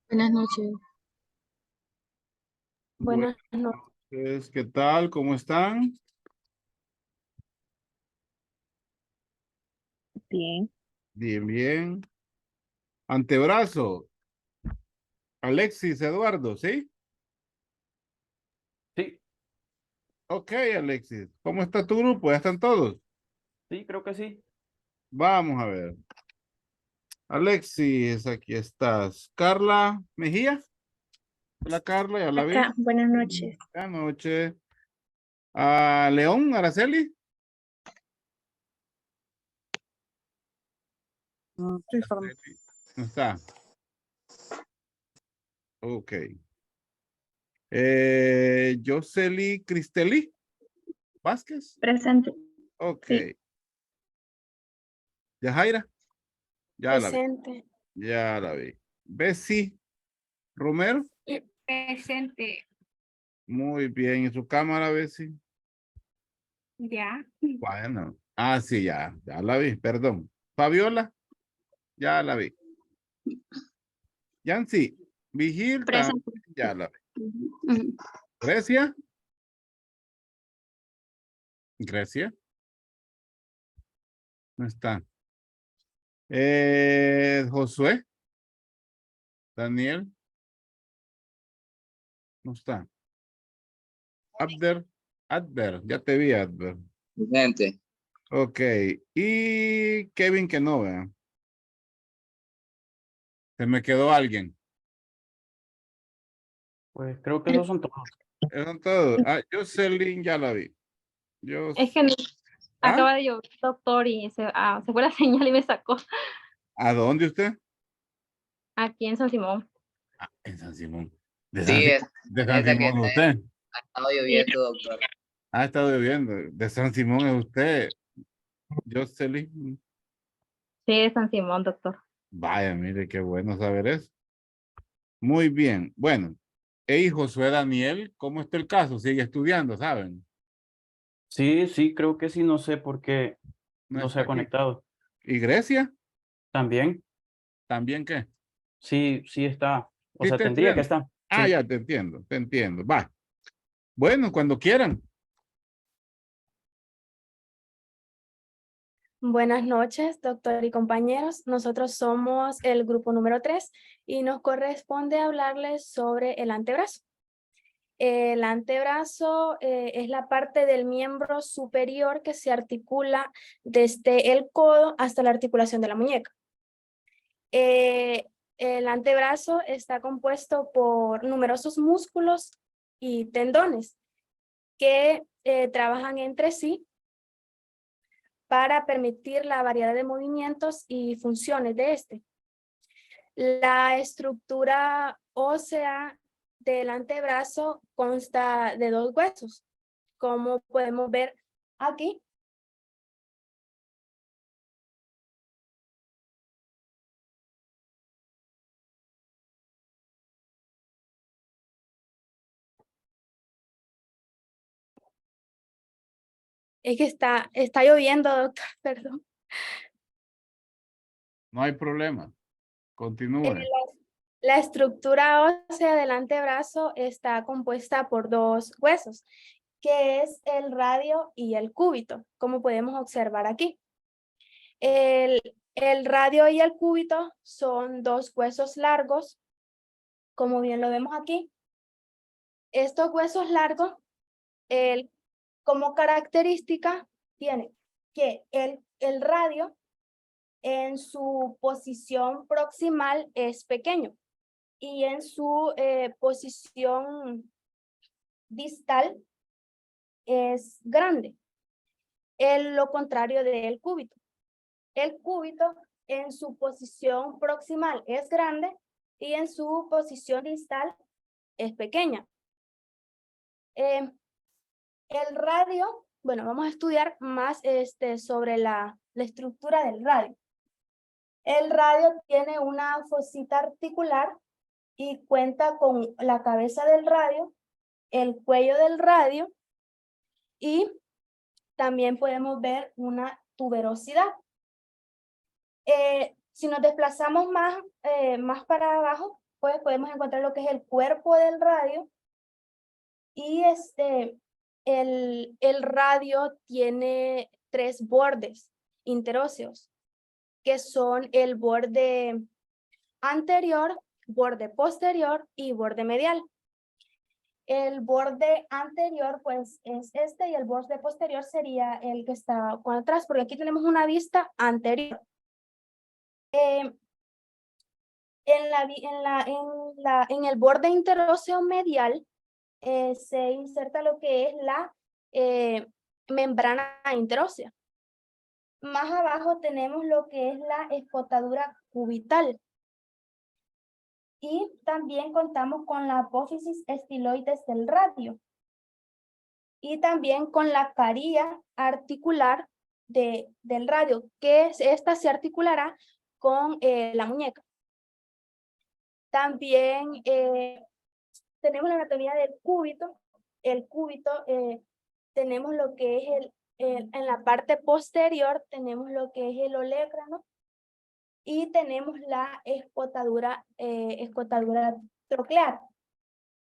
Buenas noches. Buenas Buenas noches. noches, ¿qué tal? ¿Cómo están? Bien. Bien, bien. Antebrazo, Alexis, Eduardo, ¿sí? Sí, Ok, Alexis. ¿Cómo está tu grupo? ¿Ya están todos? sí, creo que sí. Vamos a ver. Alexis, aquí estás. Carla Mejía. Hola, Carla, ya la vi. Acá, buenas noches. Buenas noches. Ah, León, Araceli. Estoy formando. Araceli, no está. Ok. Yoseli Cristeli Vázquez. Presente. Ok. Sí. Yajaira. Ya la vi. Presente. Ya la vi. Bessie Romero. Presente. Muy bien. ¿Y su cámara, Bessie? Ya. Bueno. Ah, sí, ya la vi. Perdón. Fabiola, ya la vi. Yancy, Vigil, también Presente. ya la vi. Ujú. Grecia. Grecia. No está. Josué. Daniel. No está. Abder. Adver. Ya te vi, Adver. Gente, Ok. Y Kevin que no, vea. Se me quedó alguien. Pues creo que esos son todos. Esos son todos. Ah, Jocelyn ya la vi. Yo. Es que ¿Ah? acaba de llover, doctor, y se fue la señal y me sacó ¿A dónde usted? aquí en San Simón. Ah, en San Simón. ¿De San, sí, de San desde que Simón es usted? ha estado Sí, lloviendo, doctor. Ha estado viviendo. De San Simón es usted. Jocelyn. sí, de San Simón, doctor. Vaya, mire, qué bueno saber eso. Muy bien. Bueno. Hey, Josué Daniel, ¿cómo está el caso? Sigue estudiando, ¿saben? Sí, sí, creo que sí, no sé por qué No no se está ha aquí. conectado. ¿Y Grecia? También, ¿También qué? sí, sí está. O ¿Sí sea, está tendría que estudiando? estar. Ah, Sí. ya te entiendo, te entiendo. Va. Bueno, cuando quieran. Buenas noches, doctor y compañeros. Nosotros somos el grupo número 3 y nos corresponde hablarles sobre el antebrazo. El antebrazo es la parte del miembro superior que se articula desde el codo hasta la articulación de la muñeca. El antebrazo está compuesto por numerosos músculos y tendones que trabajan entre sí para permitir la variedad de movimientos y funciones de este. La estructura ósea del antebrazo consta de 2 huesos, como podemos ver aquí. Es que está lloviendo, doctor, perdón. No hay problema. Continúe. La estructura ósea del antebrazo está compuesta por 2 huesos, que es el radio y el cúbito, como podemos observar aquí. El radio y el cúbito son 2 huesos largos, como bien lo vemos aquí. Estos huesos largos, como característica, tiene que el radio en su posición proximal es pequeño y en su posición distal es grande. Lo contrario del cúbito. El cúbito en su posición proximal es grande y en su posición distal es pequeña. El radio, bueno, vamos a estudiar más sobre la estructura del radio. El radio tiene una fosita articular y cuenta con la cabeza del radio, el cuello del radio y también podemos ver una tuberosidad. Si nos desplazamos más para abajo, pues podemos encontrar lo que es el cuerpo del radio. Y el radio tiene 3 bordes interóseos, que son el borde anterior, borde posterior y borde medial. El borde anterior, pues, es este, y el borde posterior sería el que está con atrás, porque aquí tenemos una vista anterior. En el borde interóseo medial se inserta lo que es la membrana interósea. Más abajo tenemos lo que es la escotadura cubital. Y también contamos con la apófisis estiloides del radio. Y también con la caría articular del radio, que esta se articulará con la muñeca. También tenemos la anatomía del cúbito. El cúbito, tenemos lo que es en la parte posterior, tenemos lo que es el olecrano y tenemos la escotadura troclear.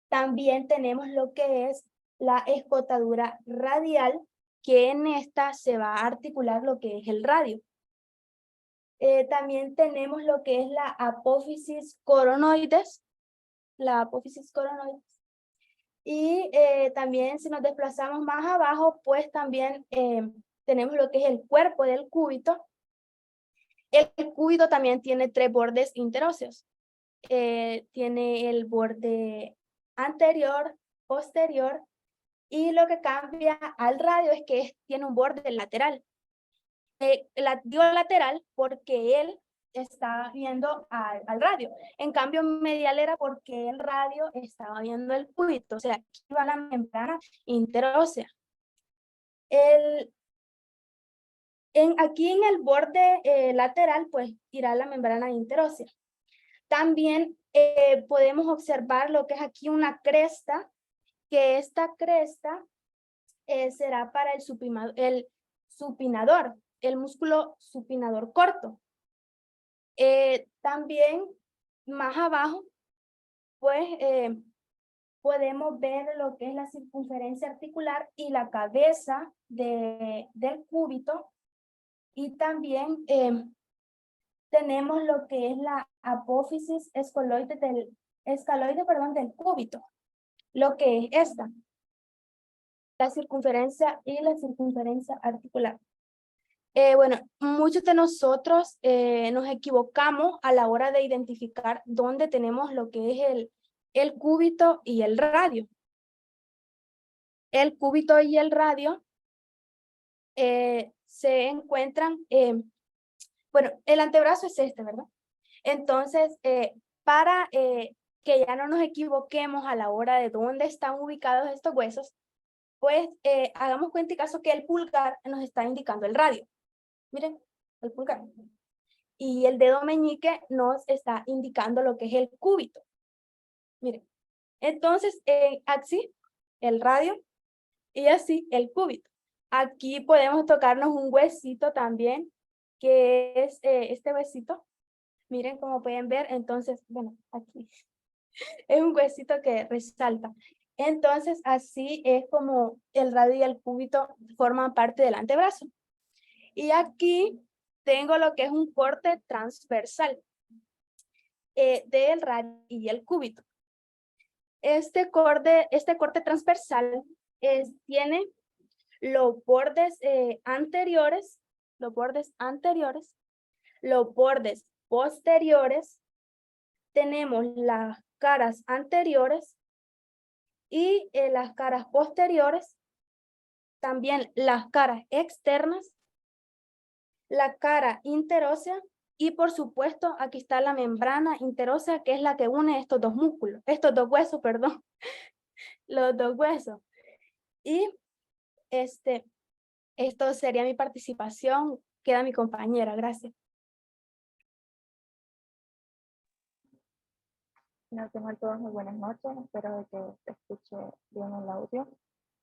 También tenemos lo que es la escotadura radial, que en esta se va a articular lo que es el radio. También tenemos lo que es la apófisis coronoides, y también si nos desplazamos más abajo, pues también tenemos lo que es el cuerpo del cúbito. El cúbito también tiene 3 bordes interóseos. Tiene el borde anterior, posterior, y lo que cambia al radio es que tiene un borde lateral. Digo lateral porque él está viendo al radio. En cambio, medial era porque el radio estaba viendo el cúbito. O sea, aquí va la membrana interósea. Aquí en el borde lateral, pues irá la membrana interósea. También podemos observar lo que es aquí una cresta, que esta cresta será para el supinador, el músculo supinador corto. También más abajo, pues podemos ver lo que es la circunferencia articular y la cabeza del cúbito. Y también tenemos lo que es la apófisis escaloide del cúbito, lo que es esta, la circunferencia y la circunferencia articular. Bueno, muchos de nosotros nos equivocamos a la hora de identificar dónde tenemos lo que es el cúbito y el radio. El cúbito y el radio se encuentran, bueno, el antebrazo es este, ¿verdad? Entonces, para que ya no nos equivoquemos a la hora de dónde están ubicados estos huesos, pues hagamos cuenta y caso que el pulgar nos está indicando el radio. Miren, el pulgar. Y el dedo meñique nos está indicando lo que es el cúbito. Miren. Entonces, así, el radio y así el cúbito. Aquí podemos tocarnos un huesito también, que es este huesito. Miren como pueden ver, entonces, bueno, aquí es un huesito que resalta. Entonces, así es como el radio y el cúbito forman parte del antebrazo. Y aquí tengo lo que es un corte transversal del radio y el cúbito. Este corte transversal tiene los bordes anteriores, los bordes posteriores, tenemos las caras anteriores y las caras posteriores, también las caras externas, la cara interósea y por supuesto aquí está la membrana interósea, que es la que une estos dos huesos, perdón, los dos huesos. Y esto sería mi participación. Queda mi compañera, gracias. No, tengan todos muy buenas noches, espero que se escuche bien el audio.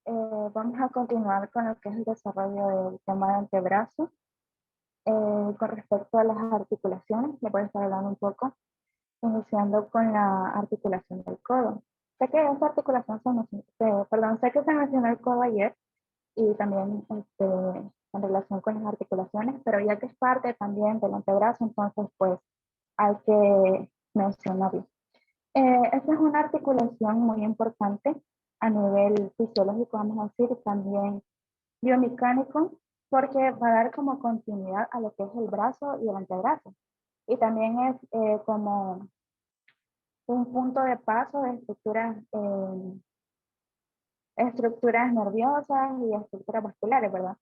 Vamos a continuar con lo que es el desarrollo del tema de antebrazo. Con respecto a las articulaciones, le voy a estar hablando un poco. iniciando con la articulación del codo. Sé que esa articulación sé que se mencionó el codo ayer y también en relación con las articulaciones, pero ya que es parte también del antebrazo, entonces pues hay que mencionarlo. Esta es una articulación muy importante a nivel fisiológico, vamos a decir, también biomecánico, porque va a dar como continuidad a lo que es el brazo y el antebrazo. Y también es como un punto de paso de estructuras nerviosas y estructuras vasculares, ¿verdad?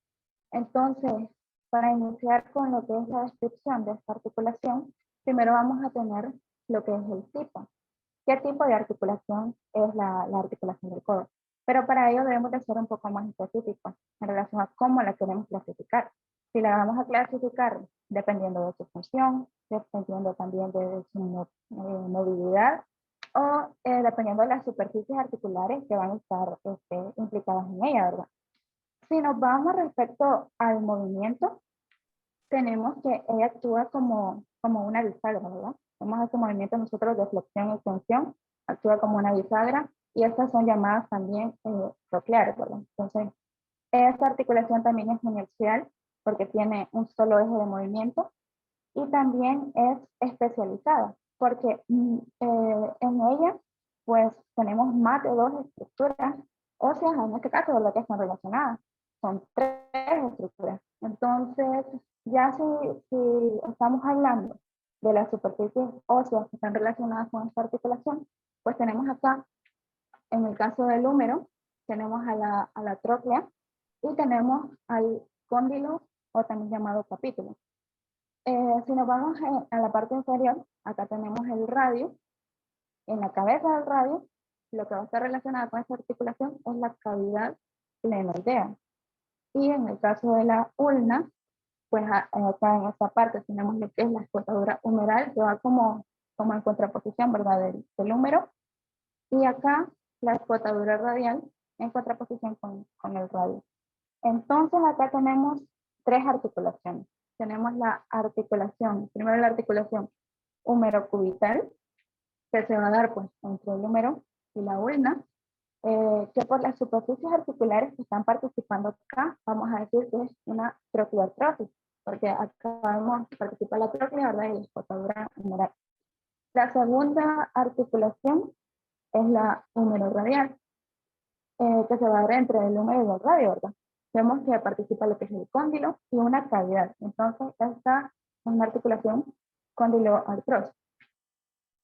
Entonces, para iniciar con lo que es la descripción de esta articulación, primero vamos a tener lo que es el tipo. ¿Qué tipo de articulación es la articulación del codo? Pero para ello debemos de ser un poco más específicos en relación a cómo la queremos clasificar. Si la vamos a clasificar dependiendo de su función, dependiendo también de su movilidad o dependiendo de las superficies articulares que van a estar implicadas en ella, ¿verdad? Si nos vamos respecto al movimiento, tenemos que ella actúa como una bisagra, ¿verdad? Vemos este movimiento nosotros de flexión y extensión, actúa como una bisagra y estas son llamadas también trocleares, ¿verdad? Entonces, esta articulación también es inercial porque tiene un solo eje de movimiento y también es especializada porque en ella pues tenemos más de 2 estructuras óseas, en este caso, ¿verdad? Que están relacionadas. Son 3 estructuras. Entonces, ya si estamos hablando de las superficies óseas que están relacionadas con esta articulación, pues tenemos acá, en el caso del húmero, tenemos a la tróclea y tenemos al cóndilo o también llamado capítulo. Si nos vamos a la parte inferior, acá tenemos el radio. En la cabeza del radio, lo que va a estar relacionado con esta articulación es la cavidad glenoidea. Y en el caso de la ulna, pues acá en esta parte tenemos lo que es la escotadura humeral, que va como en contraposición, ¿verdad? Del húmero. Y acá la escotadura radial en contraposición con el radio. Entonces acá tenemos 3 articulaciones. Tenemos la articulación, primero la articulación húmero-cubital, que se va a dar pues entre el húmero y la ulna, que por las superficies articulares que están participando acá, vamos a decir que es una troqueoartrosis, porque acá participa la tróclea, ¿verdad? Y la escotadura humeral. La segunda articulación es la húmero-radial, que se va a dar entre el húmero y el radio, ¿verdad? Vemos que participa lo que es el cóndilo y una cavidad. Entonces, esta es una articulación cóndilo-artrosis.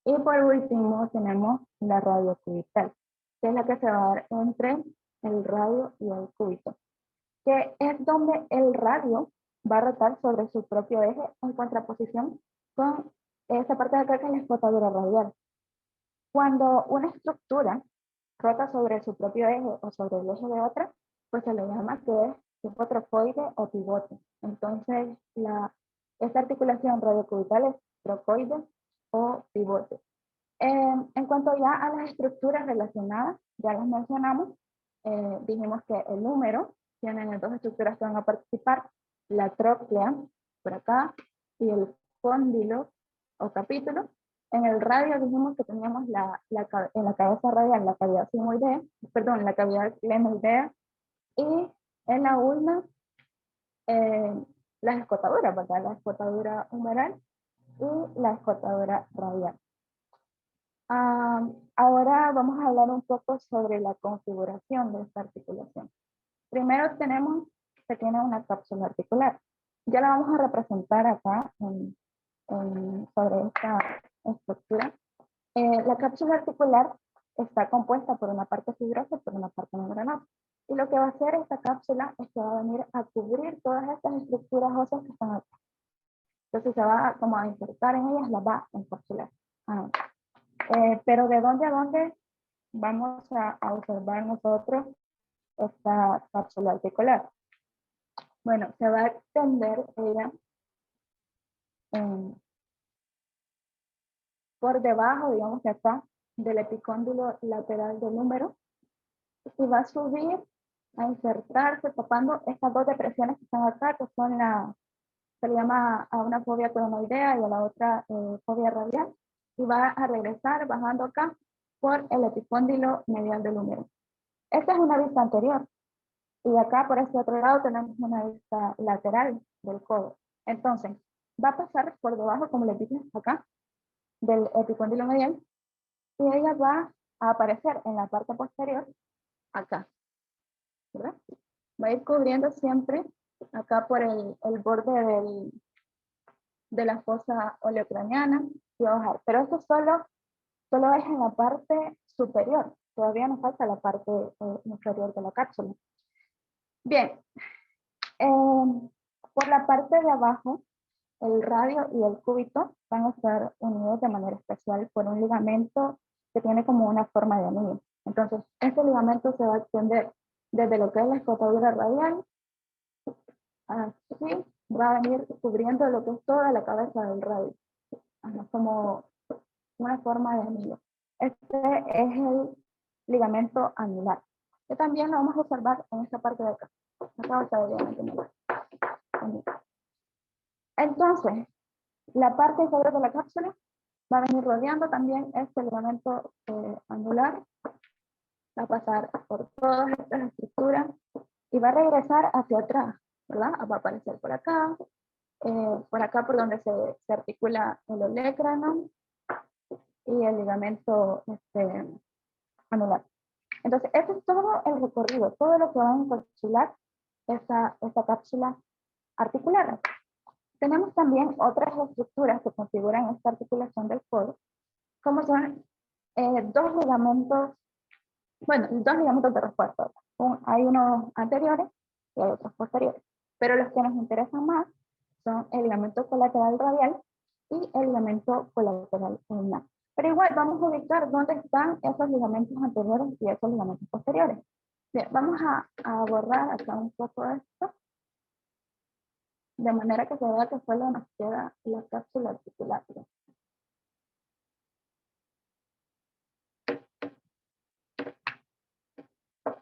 Y por último, tenemos la radiocubital, que es la que se va a dar entre el radio y el cúbito, que es donde el radio va a rotar sobre su propio eje en contraposición con esa parte de acá que es la escotadura radial. Cuando una estructura rota sobre su propio eje o sobre el eje de otra, pues se le llama que es tipo trocoide o pivote. Entonces, esta articulación radiocubital es trocoide o pivote. En cuanto ya a las estructuras relacionadas, ya las mencionamos, dijimos que el húmero tiene 2 estructuras que van a participar, la tróclea, por acá, y el cóndilo o capítulo. En el radio dijimos que teníamos en la cabeza radial la cavidad sigmoidea, perdón, la cavidad glenoidea, y en la ulna las escotaduras, ¿verdad? La escotadura humeral y la escotadura radial. Ahora vamos a hablar un poco sobre la configuración de esta articulación. Primero tenemos que tiene una cápsula articular. Ya la vamos a representar acá sobre esta estructura. La cápsula articular está compuesta por una parte fibrosa y por una parte membranosa. Y lo que va a hacer esta cápsula es que va a venir a cubrir todas estas estructuras óseas que están acá. Entonces se va como a insertar en ellas, las va a encapsular. Pero ¿de dónde a dónde vamos a observar nosotros esta cápsula articular? Bueno, se va a extender ella por debajo, digamos que acá, del epicóndilo lateral del húmero, y va a subir, a insertarse, tapando estas 2 depresiones que están acá, que son se le llama a una fobia cronoidea y a la otra fobia radial. y va a regresar bajando acá por el epicóndilo medial del húmero. Esta es una vista anterior. Y acá por este otro lado tenemos una vista lateral del codo. Entonces, va a pasar por debajo, como les dije acá, del epicóndilo medial, y ella va a aparecer en la parte posterior, acá, ¿verdad? Va a ir cubriendo siempre acá por el borde de la fosa oleocraniana y va a bajar. Pero esto solo es en la parte superior, todavía nos falta la parte inferior de la cápsula. Bien, por la parte de abajo, el radio y el cúbito van a estar unidos de manera especial por un ligamento que tiene como una forma de anillo. Entonces, este ligamento se va a extender desde lo que es la escotadura radial, así, va a venir cubriendo lo que es toda la cabeza del radio, como una forma de anillo. Este es el ligamento anular, que también lo vamos a observar en esta parte de acá. Acá va a estar bien. Entonces, la parte inferior de la cápsula va a venir rodeando también este ligamento anular, va a pasar por todas estas estructuras y va a regresar hacia atrás, ¿verdad? Va a aparecer por acá por donde se articula el olecrano y el ligamento anular. Entonces, este es todo el recorrido, todo lo que va a encapsular esta cápsula articular. Tenemos también otras estructuras que configuran esta articulación del codo, como son dos ligamentos de refuerzo. Hay unos anteriores y hay otros posteriores, pero los que nos interesan más son el ligamento colateral radial y el ligamento colateral ulnar. Pero igual vamos a ubicar dónde están esos ligamentos anteriores y esos ligamentos posteriores. Bien, vamos a borrar acá un poco esto, de manera que se vea que solo nos queda la cápsula articular.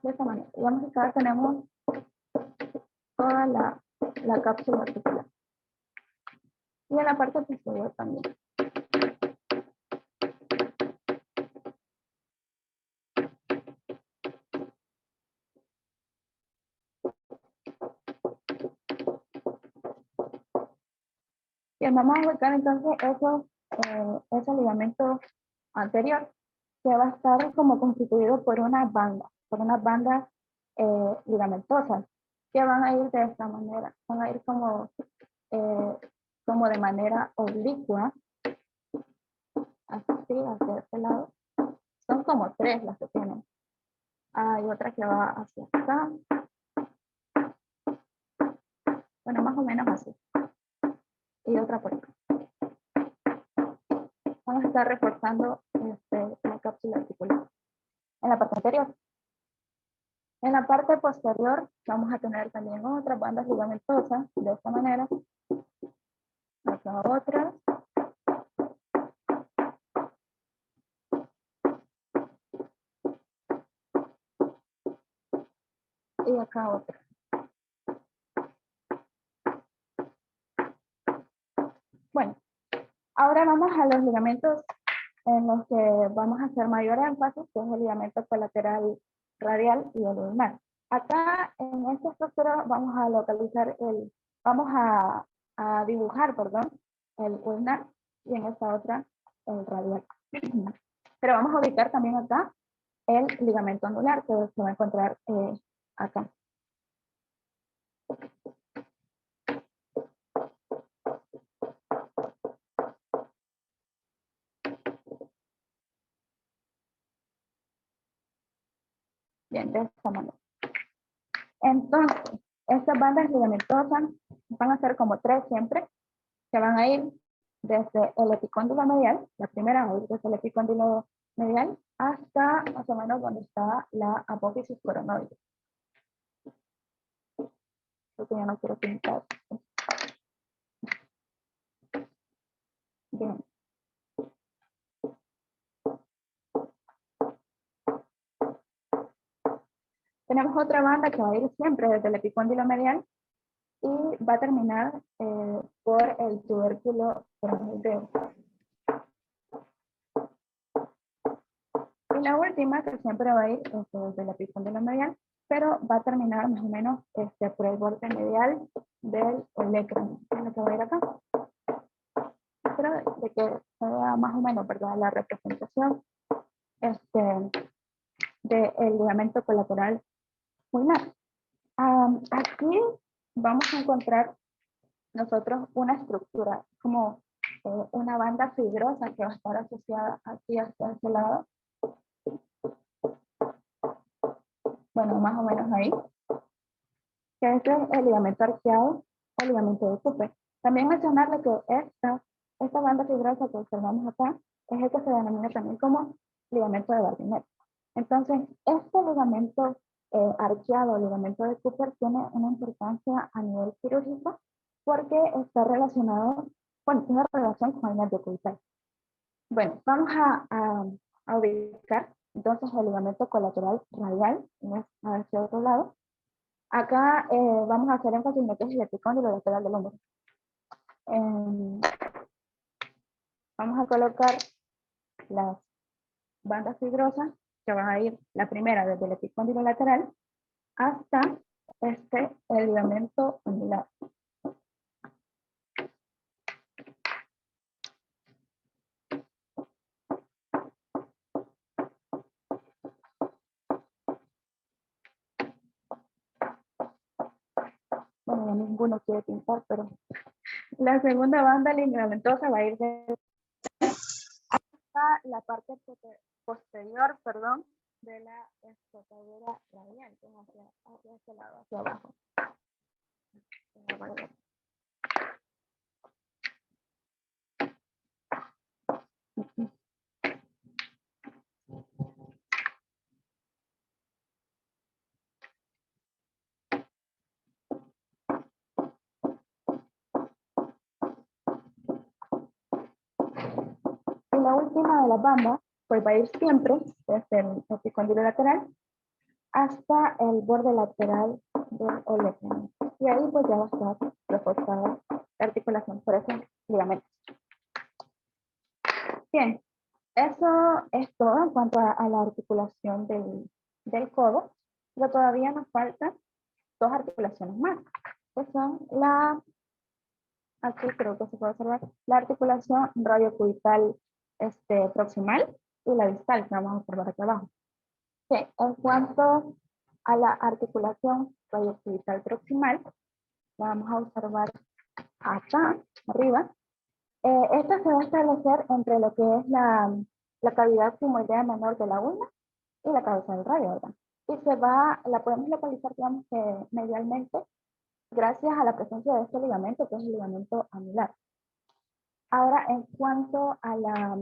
De esta manera. Digamos que acá tenemos toda la cápsula articular. Y en la parte posterior también. Bien, vamos a ubicar entonces ese ligamento anterior, que va a estar como constituido por unas bandas ligamentosas, que van a ir de esta manera, van a ir como de manera oblicua, así, hacia este lado. Son como tres las que tienen. Hay otra que va hacia acá. Bueno, más o menos así. Y otra por acá. Vamos a estar reforzando la cápsula articular en la parte anterior. En la parte posterior vamos a tener también otras bandas ligamentosas de esta manera. Acá otras. Y acá otra. Bueno, ahora vamos a los ligamentos en los que vamos a hacer mayor énfasis, que es el ligamento colateral radial y el ulnar. Acá en esta estructura vamos a localizar a dibujar, perdón, el ulnar, y en esta otra el radial. Pero vamos a ubicar también acá el ligamento anular, que se va a encontrar acá. Bien, de esta manera. Entonces, estas bandas ligamentosas van a ser como tres siempre, que van a ir desde el epicóndilo medial, la primera va a ir desde el epicóndilo medial hasta más o menos donde está la apófisis coronoide. Creo que ya no quiero pintar. Bien. Tenemos otra banda que va a ir siempre desde el epicóndilo medial y va a terminar por el tubérculo coronoideo. Y la última, que siempre va a ir desde la epicóndilo medial, pero va a terminar más o menos por el borde medial del olecranon, que es lo que va a ir acá. Pero de que se vea más o menos, ¿verdad?, la representación del ligamento colateral ulnar. Aquí vamos a encontrar nosotros una estructura, como una banda fibrosa que va a estar asociada aquí hacia este lado. Bueno, más o menos ahí. Que este es el ligamento arqueado o ligamento de Cooper. También mencionarle que esta banda fibrosa que observamos acá es el que se denomina también como ligamento de Bardinet. Entonces, este ligamento arqueado, ligamento de Cooper, tiene una importancia a nivel quirúrgico porque está relacionado, bueno, tiene relación con el nervio cubital. Bueno, vamos a ubicar entonces el ligamento colateral radial, hacia otro lado. Acá vamos a hacer énfasis en lo que es el epicóndilo lateral del hombro. Vamos a colocar las bandas fibrosas que van a ir, la primera desde el epicóndilo lateral hasta el ligamento anular. Bueno, ya ninguno quiere pintar, pero la segunda banda ligamentosa va a ir hasta la parte posterior, perdón, de la escotadura radial, que es hacia este lado, hacia abajo. Y la última de las bandas, pues va a ir siempre desde el epicóndilo lateral hasta el borde lateral del olecranon. Y ahí pues ya va a estar reforzada la articulación por ese ligamento. Bien, eso es todo en cuanto a la articulación del codo, pero todavía nos faltan dos articulaciones más, que son aquí creo que se puede observar, la articulación radiocubital proximal y la distal, que vamos a observar aquí abajo. Sí, en cuanto a la articulación radiocubital proximal, la vamos a observar acá arriba. Esta se va a establecer entre lo que es la cavidad sigmoidea menor de la ulna y la cabeza del radio, ¿verdad? Y la podemos localizar, digamos, que medialmente gracias a la presencia de este ligamento, que es el ligamento anular. Ahora, en cuanto a la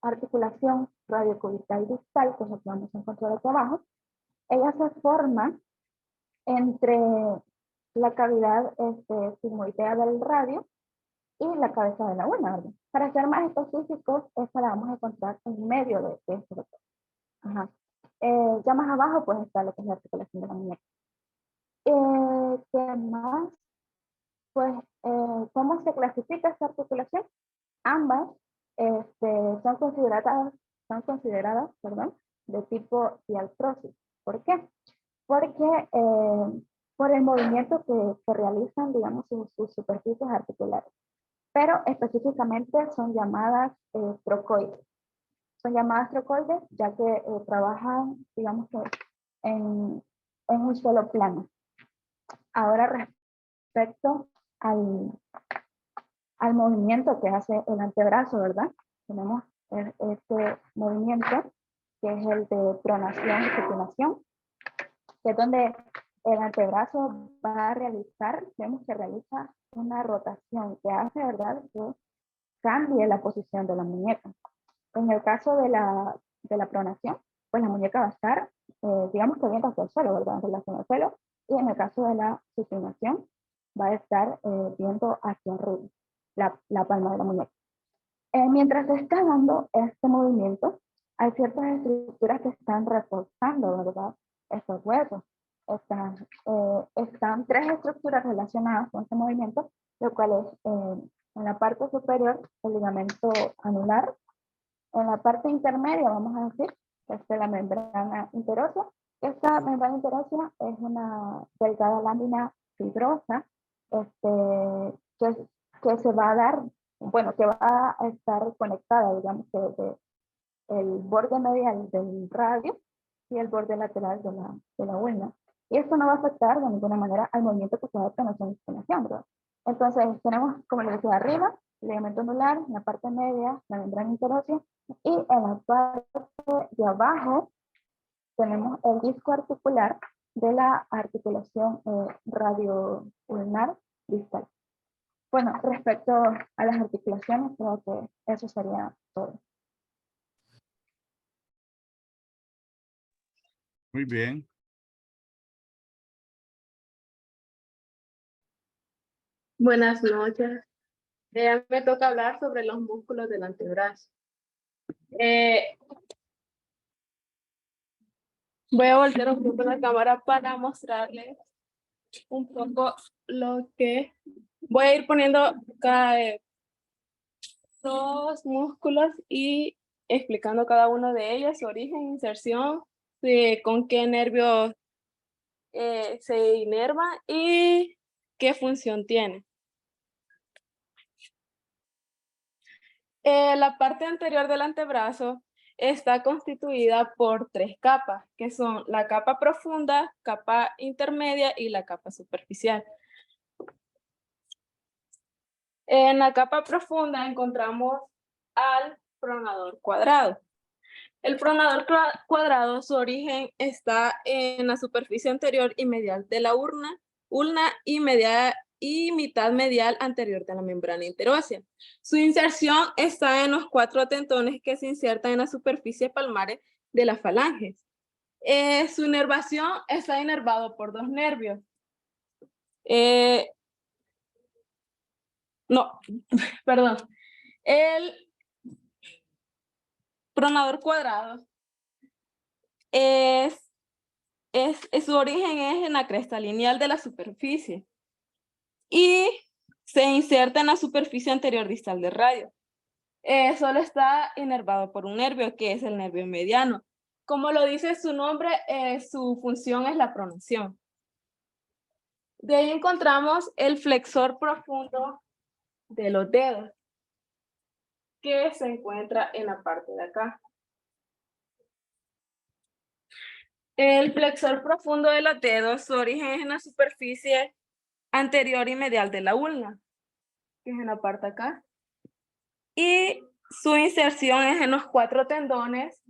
articulación radiocubital distal, que es lo que vamos a encontrar aquí abajo, ella se forma entre la cavidad sigmoidea del radio y la cabeza de la ulna, ¿verdad? Para ser más específicos, esta la vamos a encontrar en medio de este doctor. Ajá. Ya más abajo, pues está lo que es la articulación de la muñeca. ¿Qué más? Pues, ¿cómo se clasifica esta articulación? Ambas son consideradas, perdón, de tipo diartrosis. ¿Por qué? Porque por el movimiento que realizan, digamos, sus superficies articulares. Pero específicamente son llamadas trocoides. Son llamadas trocoides ya que trabajan, digamos, que en un solo plano. Ahora, respecto al movimiento que hace el antebrazo, ¿verdad? Tenemos este movimiento que es el de pronación y supinación, que es donde el antebrazo va a realizar, vemos que realiza una rotación que hace, ¿verdad?, que cambie la posición de la muñeca. En el caso de la pronación, pues la muñeca va a estar, digamos que viendo hacia el suelo, ¿verdad?, en relación al suelo, y en el caso de la supinación, va a estar viendo hacia arriba, la palma de la muñeca. Mientras se está dando este movimiento, hay ciertas estructuras que están reforzando, ¿verdad?, estos huesos. Están tres estructuras relacionadas con este movimiento, lo cual es en la parte superior el ligamento anular, en la parte intermedia, vamos a decir, la membrana interósea. Esta membrana interósea es una delgada lámina fibrosa que se va a dar, bueno, que va a estar conectada, digamos, que desde el borde medial del radio y el borde lateral de la ulna. Y esto no va a afectar de ninguna manera al movimiento que se da de pronación y extenuación, ¿verdad? Entonces, tenemos, como les decía, arriba, el ligamento anular, en la parte media, la membrana interósea, y en la parte de abajo tenemos el disco articular de la articulación radio-ulnar distal. Bueno, respecto a las articulaciones, creo que eso sería todo. Muy bien. Buenas noches. Me toca hablar sobre los músculos del antebrazo. Voy a voltear un poco la cámara para mostrarles un poco lo que voy a ir poniendo cada dos músculos y explicando cada uno de ellos, su origen, inserción, con qué nervios se inerva y qué función tiene. La parte anterior del antebrazo está constituida por 3 capas, que son la capa profunda, capa intermedia y la capa superficial. En la capa profunda encontramos al pronador cuadrado. El pronador cuadrado, su origen está en la superficie anterior y medial de la ulna y mitad medial anterior de la membrana interósea. Su inserción está en los 4 tendones que se insertan en la superficie palmares de las falanges. Su inervación está inervado por 2 nervios. Perdón. El pronador cuadrado su origen es en la cresta lineal de la superficie y se inserta en la superficie anterior distal del radio. Solo está inervado por un nervio, que es el nervio mediano. Como lo dice su nombre, su función es la pronación. De ahí encontramos el flexor profundo de los dedos, que se encuentra en la parte de acá. El flexor profundo de los dedos, su origen es en la superficie anterior y medial de la ulna, que es en la parte de acá. Y su inserción es en los 4 tendones,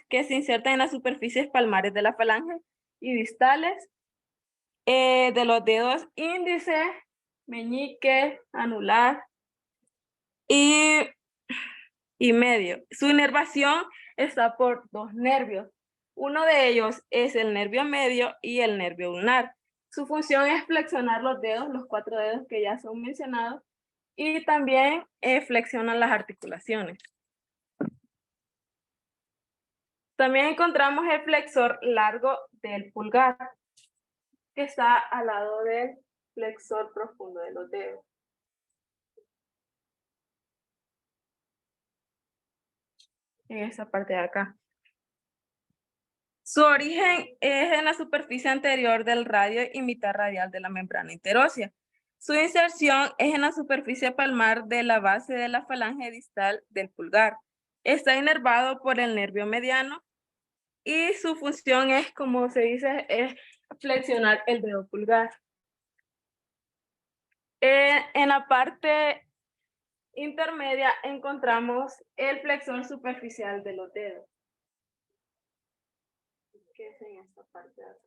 que se insertan en las superficies palmares de la falange y distales de los dedos índice, meñique, anular y medio. Su inervación está por 2 nervios. Uno de ellos es el nervio medio y el nervio ulnar. Su función es flexionar los dedos, los 4 dedos que ya son mencionados, y también flexionan las articulaciones. También encontramos el flexor largo del pulgar, que está al lado del flexor profundo de los dedos. En esa parte de acá. Su origen es en la superficie anterior del radio y mitad radial de la membrana interósea. Su inserción es en la superficie palmar de la base de la falange distal del pulgar. Está inervado por el nervio mediano y su función es, como se dice, es flexionar el dedo pulgar. En la parte intermedia encontramos el flexor superficial de los dedos, que es en esta parte de acá.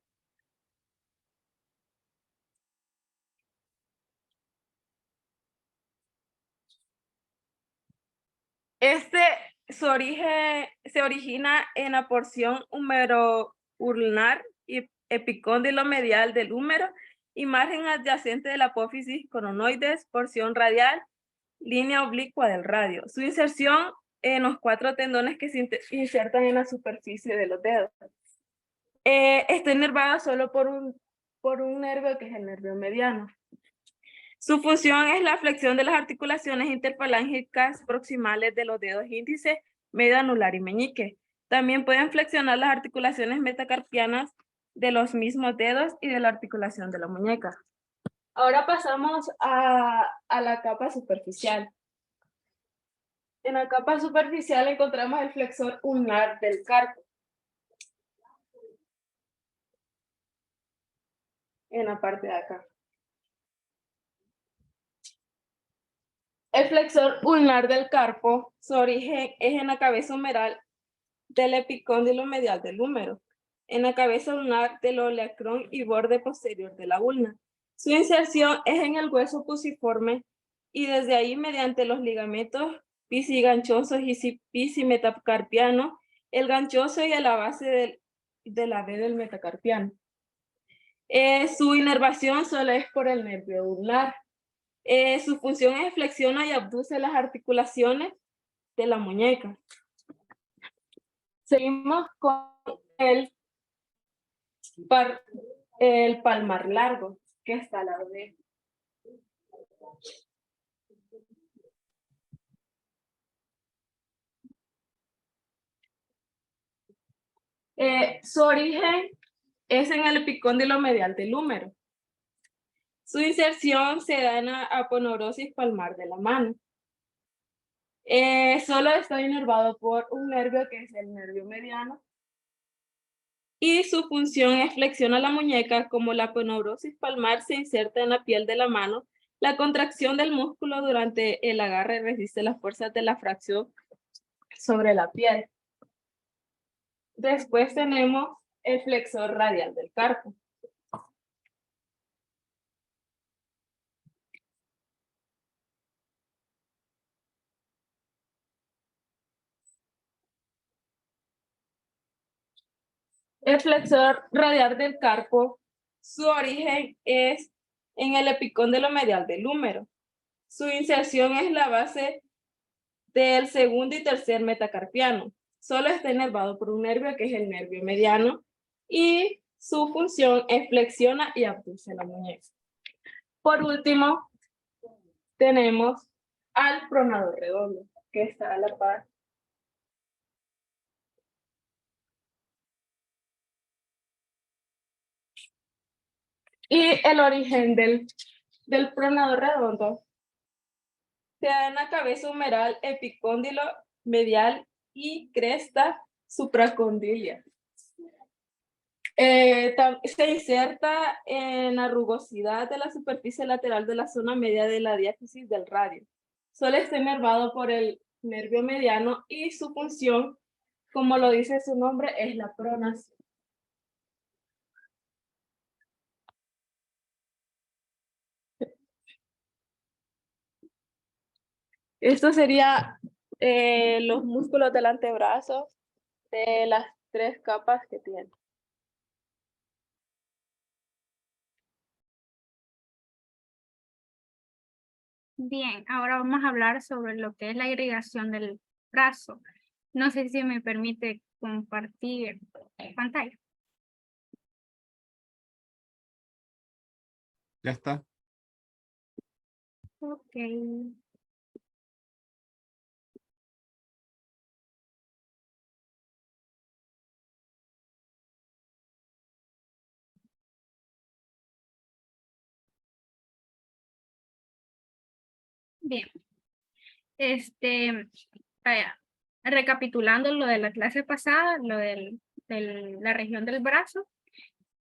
Su origen se origina en la porción húmero-ulnar y epicóndilo medial del húmero y margen adyacente de la apófisis coronoides, porción radial, línea oblicua del radio. Su inserción en los 4 tendones que se insertan en la superficie de los dedos. Está inervada solo por un nervio, que es el nervio mediano. Su función es la flexión de las articulaciones interfalángicas proximales de los dedos índice, medio anular y meñique. También pueden flexionar las articulaciones metacarpianas de los mismos dedos y de la articulación de la muñeca. Ahora pasamos a la capa superficial. En la capa superficial encontramos el flexor ulnar del carpo. En la parte de acá. El flexor ulnar del carpo, su origen es en la cabeza humeral del epicóndilo medial del húmero, en la cabeza ulnar del oleacrón y borde posterior de la ulna. Su inserción es en el hueso fusiforme y desde ahí mediante los ligamentos pisiganchosos y pisimetacarpiano, el ganchoso y a la base de la B del metacarpiano. Su inervación solo es por el nervio ulnar. Su función es flexiona y abduce las articulaciones de la muñeca. Seguimos con el palmar largo, que está al lado de él. Su origen es en el epicóndilo medial del húmero. Su inserción se da en la aponeurosis palmar de la mano. Solo está inervado por un nervio que es el nervio mediano. Y su función es flexionar la muñeca. Como la aponeurosis palmar se inserta en la piel de la mano, la contracción del músculo durante el agarre resiste las fuerzas de la fracción sobre la piel. Después tenemos el flexor radial del carpo. El flexor radial del carpo, su origen es en el epicóndilo medial del húmero. Su inserción es la base del segundo y tercer metacarpiano. Solo está inervado por un nervio que es el nervio mediano y su función es flexiona y abduce la muñeca. Por último, tenemos al pronador redondo, que está a la par. Y el origen del pronador redondo se da en la cabeza humeral, epicóndilo medial y cresta supracondilia. Se inserta en la rugosidad de la superficie lateral de la zona media de la diáfisis del radio. Solo está inervado por el nervio mediano y su función, como lo dice su nombre, es la pronación. Esto sería los músculos del antebrazo de las 3 capas que tiene. Bien, ahora vamos a hablar sobre lo que es la irrigación del brazo. No sé si me permite compartir pantalla. Ya está. Ok. Bien. Vaya, recapitulando lo de la clase pasada, lo de la región del brazo,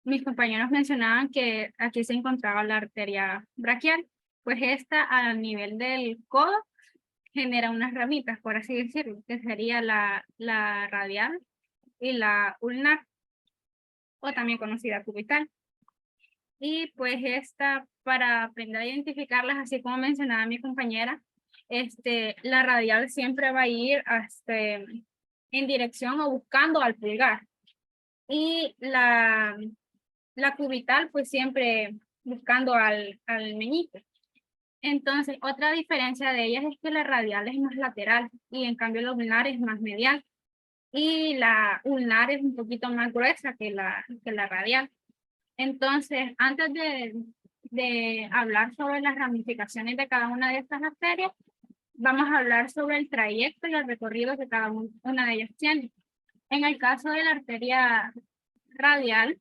mis compañeros mencionaban que aquí se encontraba la arteria braquial, pues esta a nivel del codo genera unas ramitas, por así decirlo, que sería la radial y la ulnar, o también conocida cubital. Y pues esta, para aprender a identificarlas, así como mencionaba mi compañera, la radial siempre va a ir en dirección o buscando al pulgar. Y la cubital, pues siempre buscando al meñique. Entonces, otra diferencia de ellas es que la radial es más lateral y en cambio la ulnar es más medial. Y la ulnar es un poquito más gruesa que la radial. Entonces, antes de hablar sobre las ramificaciones de cada una de estas arterias, vamos a hablar sobre el trayecto y el recorrido que cada una de ellas tiene. En el caso de la arteria radial,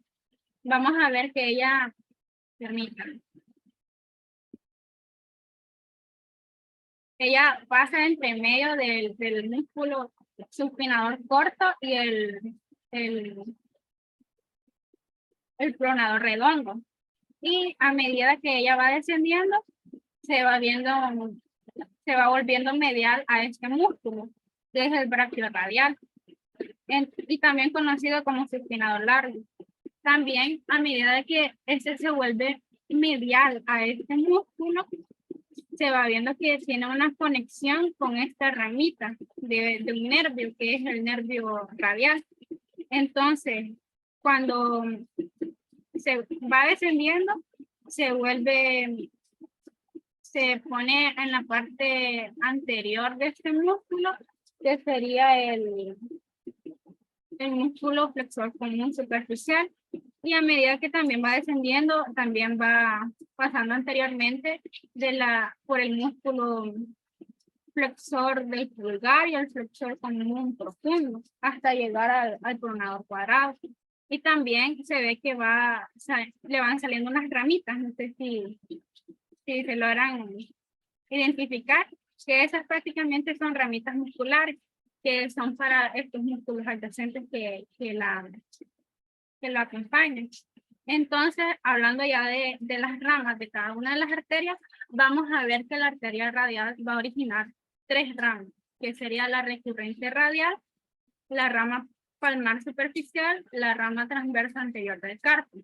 vamos a ver que ella, permítanme, ella pasa entre medio del músculo supinador corto y el pronador redondo. Y a medida que ella va descendiendo, se va volviendo medial a este músculo, que es el brachiorradial, y también conocido como supinador largo. También, a medida de que este se vuelve medial a este músculo, se va viendo que tiene una conexión con esta ramita de un nervio, que es el nervio radial. Entonces, cuando se va descendiendo, se pone en la parte anterior de este músculo, que sería el músculo flexor común superficial, y a medida que también va descendiendo, también va pasando anteriormente por el músculo flexor del pulgar y el flexor común profundo, hasta llegar al pronador cuadrado. Y también se ve que le van saliendo unas ramitas, no sé si se logran identificar, que esas prácticamente son ramitas musculares, que son para estos músculos adyacentes que lo acompañan. Entonces, hablando ya de las ramas de cada una de las arterias, vamos a ver que la arteria radial va a originar 3 ramas, que sería la recurrente radial, la rama palmar superficial, la rama transversa anterior del carpo.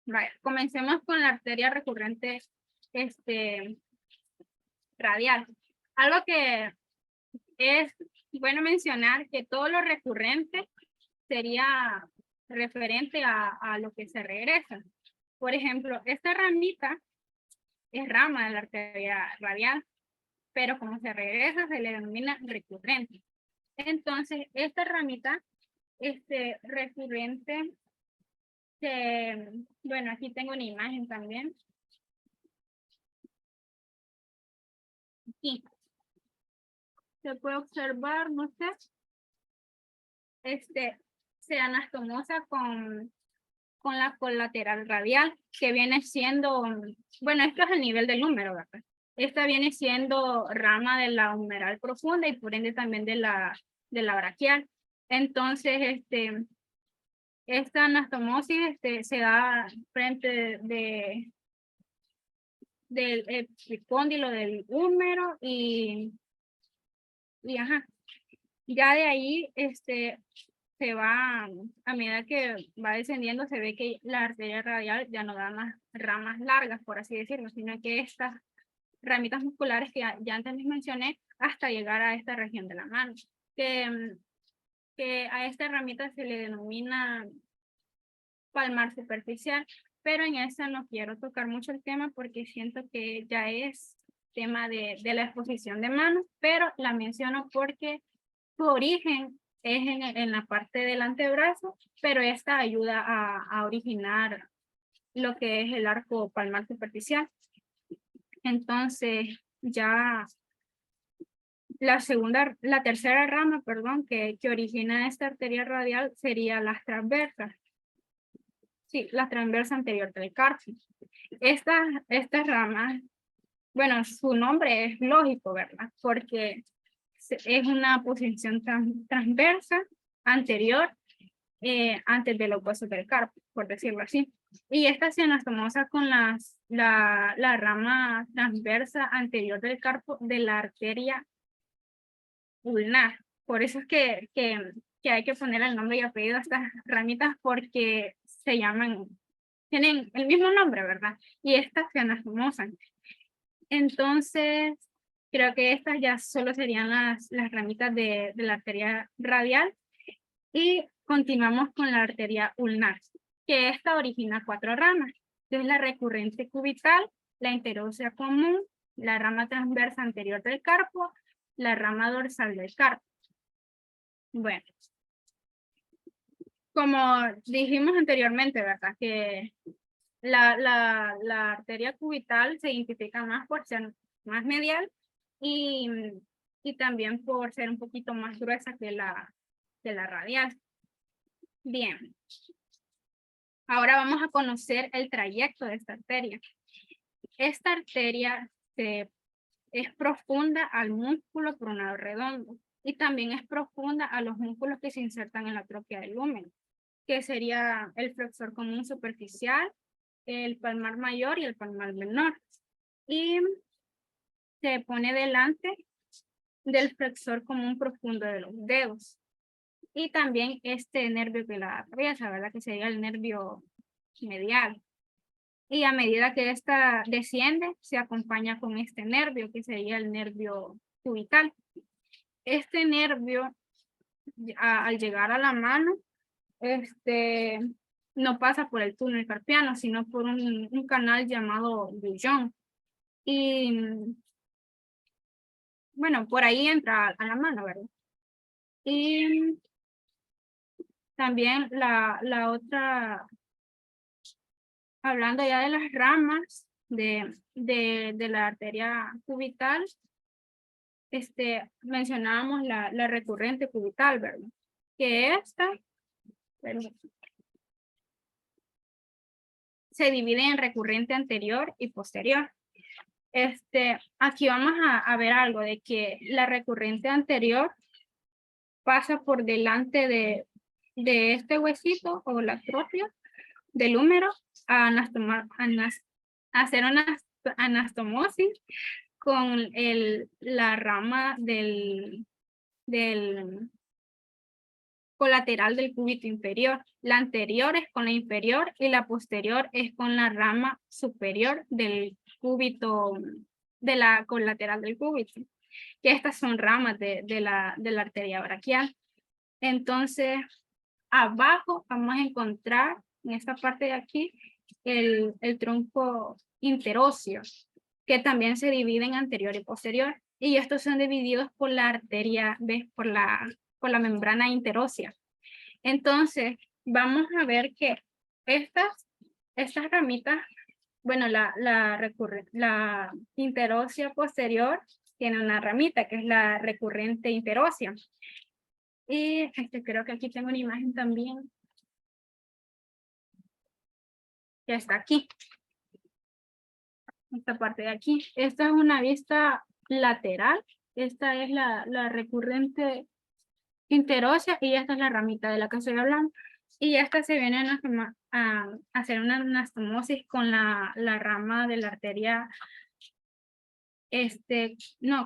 Vale, comencemos con la arteria recurrente radial. Algo que es bueno mencionar, que todo lo recurrente sería referente a lo que se regresa. Por ejemplo, esta ramita es rama de la arteria radial, pero como se regresa se le denomina recurrente. Entonces, esta ramita recurrente, bueno, aquí tengo una imagen también. Aquí se puede observar, no sé, se anastomosa con la colateral radial, que viene siendo, bueno, esto es el nivel del húmero, ¿verdad? Esta viene siendo rama de la humeral profunda y por ende también de la braquial. Entonces, esta anastomosis se da frente del epicóndilo del húmero y ajá. Ya de ahí, se va, a medida que va descendiendo, se ve que la arteria radial ya no da más ramas largas, por así decirlo, sino que estas ramitas musculares que ya antes les mencioné, hasta llegar a esta región de la mano, que a esta ramita se le denomina palmar superficial, pero en esta no quiero tocar mucho el tema porque siento que ya es tema de la exposición de manos, pero la menciono porque su origen es en la parte del antebrazo, pero esta ayuda a originar lo que es el arco palmar superficial. Entonces, ya la tercera rama, perdón, que origina esta arteria radial sería las transversas. Sí, la transversa anterior del carpo. Estas ramas, bueno, su nombre es lógico, ¿verdad? Porque es una posición transversa anterior antes de los huesos del carpo, por decirlo así. Y esta se anastomosa con la rama transversa anterior del carpo de la arteria ulnar. Por eso es que hay que poner el nombre y apellido a estas ramitas porque tienen el mismo nombre, ¿verdad? Y estas se anastomosan. Entonces, creo que estas ya solo serían las ramitas de la arteria radial. Y continuamos con la arteria ulnar, que esta origina 4 ramas. Entonces, la recurrente cubital, la interósea común, la rama transversa anterior del carpo, la rama dorsal del carpo. Bueno, como dijimos anteriormente, ¿verdad? Que la arteria cubital se identifica más por ser más medial y, y también por ser un poquito más gruesa que la radial. Bien. Ahora vamos a conocer el trayecto de esta arteria. Esta arteria es profunda al músculo coronado redondo y también es profunda a los músculos que se insertan en la tróquea del lúmen, que sería el flexor común superficial, el palmar mayor y el palmar menor. Y se pone delante del flexor común profundo de los dedos. Y también este nervio que la atraviesa, ¿verdad? Que sería el nervio medial. Y a medida que esta desciende, se acompaña con este nervio, que sería el nervio cubital. Este nervio, al llegar a la mano, no pasa por el túnel carpiano, sino por un canal llamado Dujón. Y bueno, por ahí entra a la mano, ¿verdad? Y también la otra, hablando ya de las ramas de la arteria cubital, mencionábamos la recurrente cubital, ¿verdad? Que esta, perdón, se divide en recurrente anterior y posterior. Aquí vamos a ver algo de que la recurrente anterior pasa por delante de este huesito o la trófea del húmero a hacer una anastomosis con la rama del colateral del cúbito inferior. La anterior es con la inferior y la posterior es con la rama superior del cúbito, de la colateral del cúbito, que estas son ramas de la arteria braquial. Entonces, abajo vamos a encontrar en esta parte de aquí el tronco interóseo, que también se divide en anterior y posterior. Y estos son divididos por la arteria, ¿ves? Por la membrana interósea. Entonces, vamos a ver que estas ramitas, bueno, la interósea posterior tiene una ramita que es la recurrente interósea. Y creo que aquí tengo una imagen también. Que está aquí. Esta parte de aquí. Esta es una vista lateral. Esta es la recurrente interósea y esta es la ramita de la que estoy hablando. Y esta se viene a hacer una anastomosis con la rama de la arteria,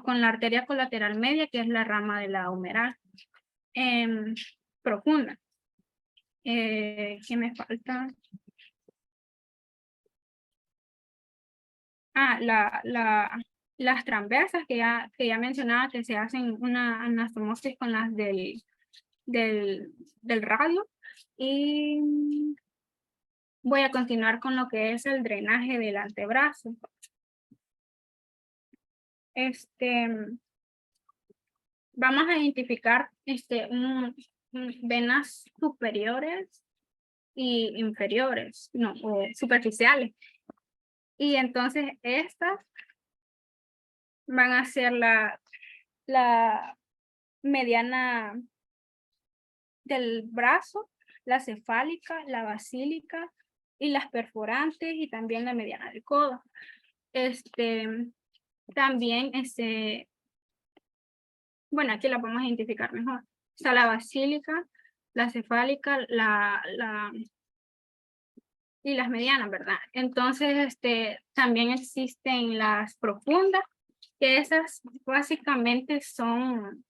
con la arteria colateral media, que es la rama de la humeral profunda. ¿Qué me falta? Las transversas que ya mencionaba, que se hacen una anastomosis con las del radio. Y voy a continuar con lo que es el drenaje del antebrazo. Vamos a identificar venas superiores y inferiores, no, o superficiales. Y entonces estas van a ser la mediana del brazo, la cefálica, la basílica y las perforantes y también la mediana del codo. También, bueno, aquí la vamos a identificar mejor. Está la basílica, la cefálica, y las medianas, ¿verdad? Entonces, también existen las profundas, que esas básicamente son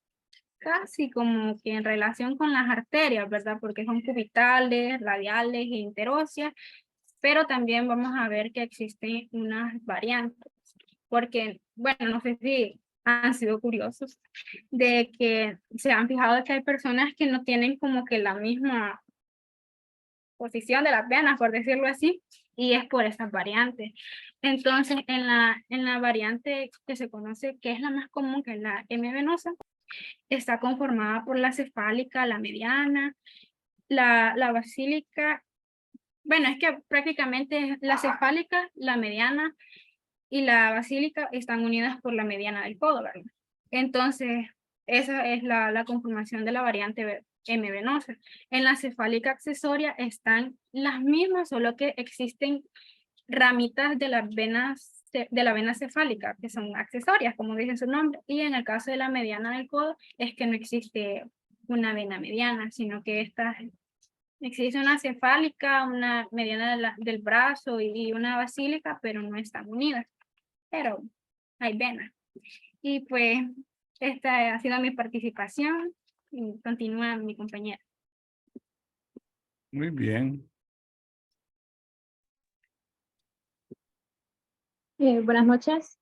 casi como que en relación con las arterias, ¿verdad? Porque son cubitales, radiales e interóseas, pero también vamos a ver que existen unas variantes, porque, bueno, no sé si han sido curiosos de que se han fijado que hay personas que no tienen como que la misma posición de las venas, por decirlo así, y es por esas variantes. Entonces, en la variante que se conoce, que es la más común, que es la M venosa, está conformada por la cefálica, la mediana, la basílica. Bueno, es que prácticamente la cefálica, la mediana y la basílica están unidas por la mediana del codo, ¿verdad? Entonces, esa es la conformación de la variante M venosa. En la cefálica accesoria están las mismas, solo que existen ramitas de las venas de la vena cefálica, que son accesorias, como dice su nombre, y en el caso de la mediana del codo es que no existe una vena mediana, sino que existe una cefálica, una mediana del brazo y una basílica, pero no están unidas, pero hay venas. Y pues esta ha sido mi participación y continúa mi compañera. Muy bien. Buenas noches.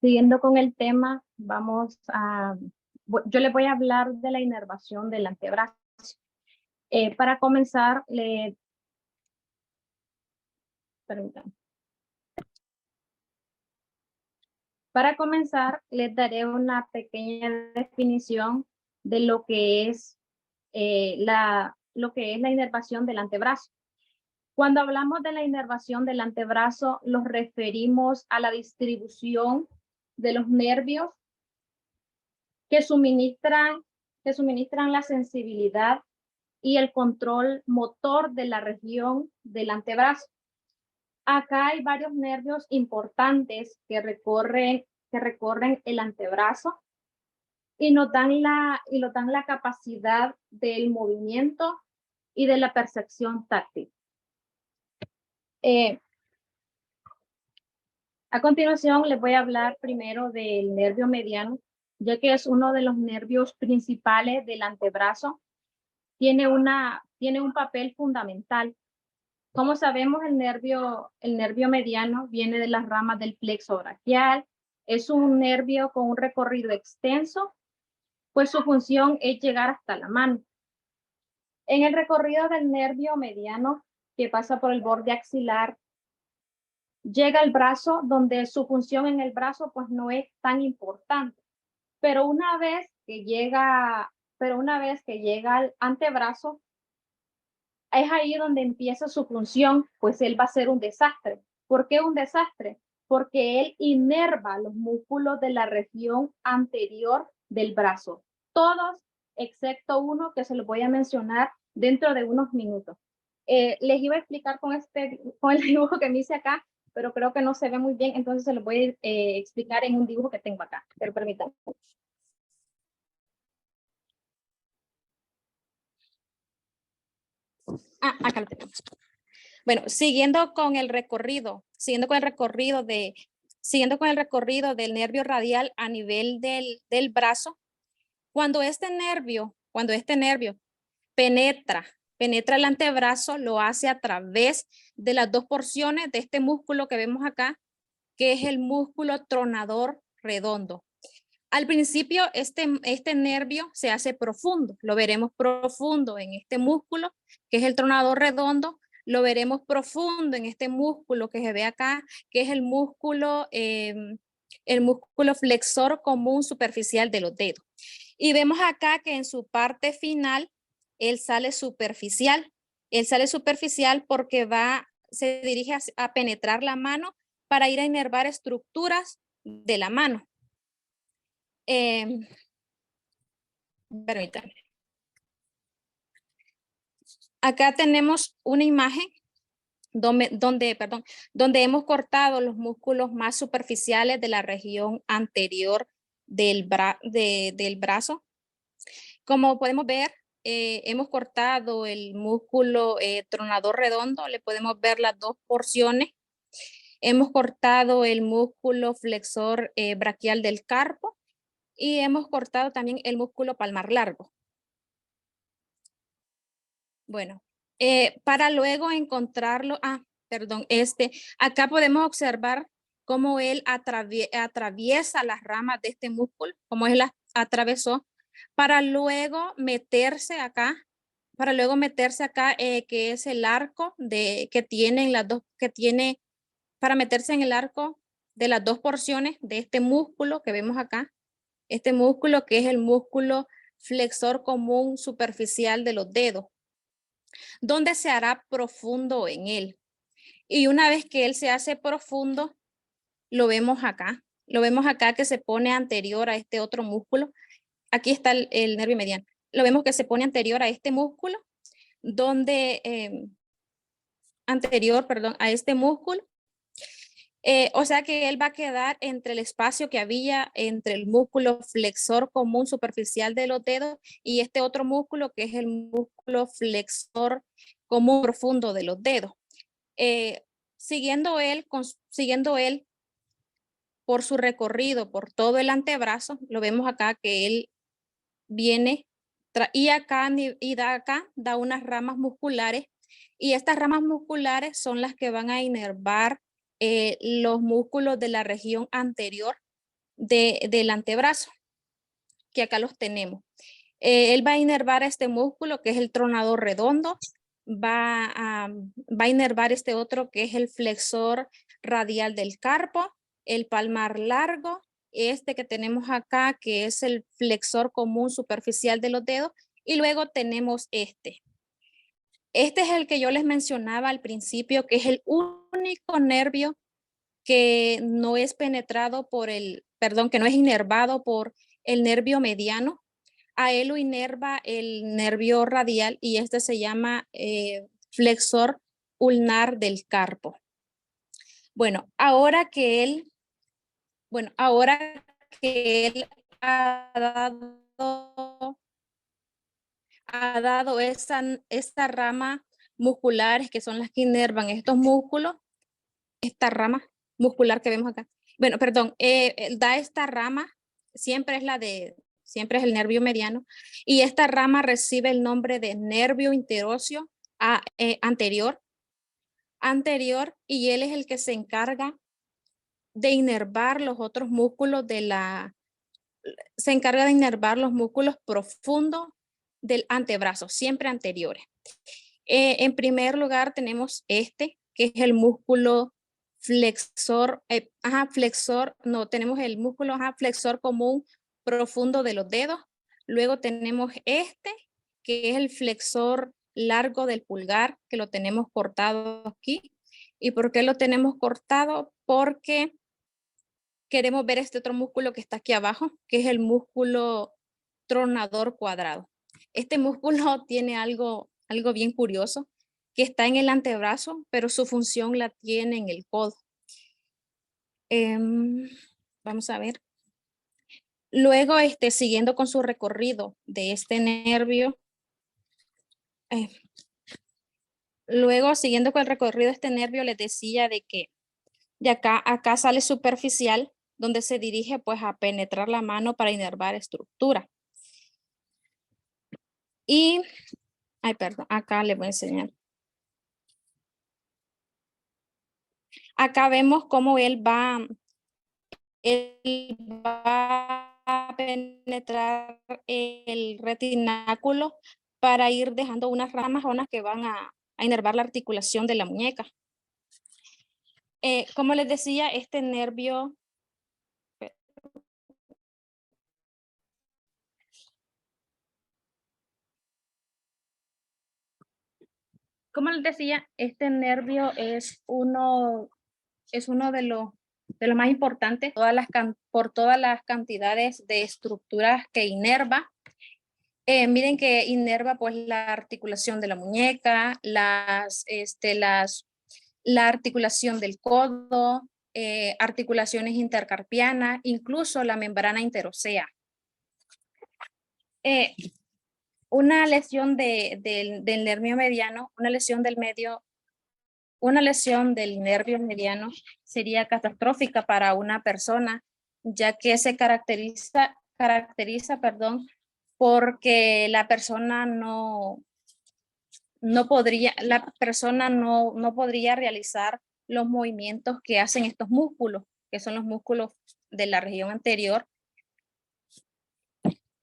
Siguiendo con el tema, yo les voy a hablar de la inervación del antebrazo. Para comenzar, permítanme. Para comenzar, les daré una pequeña definición de lo que es la inervación del antebrazo. Cuando hablamos de la inervación del antebrazo, nos referimos a la distribución de los nervios que suministran la sensibilidad y el control motor de la región del antebrazo. Acá hay varios nervios importantes que recorren el antebrazo y nos dan la capacidad del movimiento y de la percepción táctil. A continuación les voy a hablar primero del nervio mediano, ya que es uno de los nervios principales del antebrazo. Tiene un papel fundamental. Como sabemos, el nervio mediano viene de las ramas del plexo braquial. Es un nervio con un recorrido extenso, pues su función es llegar hasta la mano. En el recorrido del nervio mediano, que pasa por el borde axilar, llega al brazo, donde su función en el brazo pues no es tan importante. Pero una vez que llega al antebrazo, es ahí donde empieza su función, pues él va a ser un desastre. ¿Por qué un desastre? Porque él inerva los músculos de la región anterior del brazo. Todos, excepto uno que se los voy a mencionar dentro de unos minutos. Les iba a explicar con el dibujo que me hice acá, pero creo que no se ve muy bien, entonces se los voy a explicar en un dibujo que tengo acá. Pero permítanme. Acá lo tenemos. Bueno, siguiendo con el recorrido del nervio radial a nivel del brazo, cuando este nervio penetra el antebrazo, lo hace a través de las dos porciones de este músculo que vemos acá, que es el músculo tronador redondo. Al principio, este nervio se hace profundo, lo veremos profundo en este músculo, que es el tronador redondo, lo veremos profundo en este músculo que se ve acá, que es el músculo flexor común superficial de los dedos. Y vemos acá que en su parte final, él sale superficial. Él sale superficial porque se dirige a penetrar la mano para ir a inervar estructuras de la mano. Permítanme. Acá tenemos una imagen donde hemos cortado los músculos más superficiales de la región anterior del brazo. Como podemos ver, hemos cortado el músculo tronador redondo, le podemos ver las dos porciones. Hemos cortado el músculo flexor braquial del carpo y hemos cortado también el músculo palmar largo. Bueno, para luego encontrarlo, acá podemos observar cómo él atraviesa las ramas de este músculo, cómo él las atravesó, para luego meterse acá, que es el arco para meterse en el arco de las dos porciones de este músculo que vemos acá, este músculo que es el músculo flexor común superficial de los dedos, donde se hará profundo en él. Y una vez que él se hace profundo, lo vemos acá. Lo vemos acá que se pone anterior a este otro músculo. Aquí está el nervio mediano. Lo vemos que se pone anterior a este músculo, donde, anterior, perdón, a este músculo. O sea que él va a quedar entre el espacio que había entre el músculo flexor común superficial de los dedos y este otro músculo que es el músculo flexor común profundo de los dedos. Siguiendo él por su recorrido por todo el antebrazo, lo vemos acá que él viene y acá da unas ramas musculares y estas ramas musculares son las que van a inervar los músculos de la región anterior del antebrazo, que acá los tenemos. Él va a inervar este músculo que es el tronador redondo, va a inervar este otro que es el flexor radial del carpo, el palmar largo, este que tenemos acá que es el flexor común superficial de los dedos y luego tenemos este. Este es el que yo les mencionaba al principio, que es el único nervio que no es penetrado por que no es inervado por el nervio mediano. A él lo inerva el nervio radial y este se llama flexor ulnar del carpo. Bueno, ahora que él ha dado esta rama musculares que son las que inervan estos músculos, esta rama muscular que vemos acá. Bueno, perdón, da esta rama, siempre es el nervio mediano, y esta rama recibe el nombre de nervio interóseo anterior, y él es el que se encarga de inervar los otros músculos se encarga de inervar los músculos profundos del antebrazo, siempre anteriores. En primer lugar tenemos este, que es el músculo flexor, tenemos el músculo flexor común profundo de los dedos. Luego tenemos este, que es el flexor largo del pulgar, que lo tenemos cortado aquí. ¿Y por qué lo tenemos cortado? Porque queremos ver este otro músculo que está aquí abajo, que es el músculo tronador cuadrado. Este músculo tiene algo bien curioso, que está en el antebrazo, pero su función la tiene en el codo. Vamos a ver. Luego, siguiendo con su recorrido de este nervio, siguiendo con el recorrido de este nervio, les decía de que de acá sale superficial, donde se dirige pues a penetrar la mano para inervar estructura. Y, perdón, acá les voy a enseñar. Acá vemos cómo él va a penetrar el retináculo para ir dejando unas ramas que van a inervar la articulación de la muñeca. Como les decía, este nervio es uno de los más importantes por todas las cantidades de estructuras que inerva. Miren que inerva pues la articulación de la muñeca, la articulación del codo, articulaciones intercarpianas, incluso la membrana interósea. Una lesión del nervio mediano, una lesión del nervio mediano sería catastrófica para una persona, ya que se caracteriza, porque la persona no podría realizar los movimientos que hacen estos músculos, que son los músculos de la región anterior.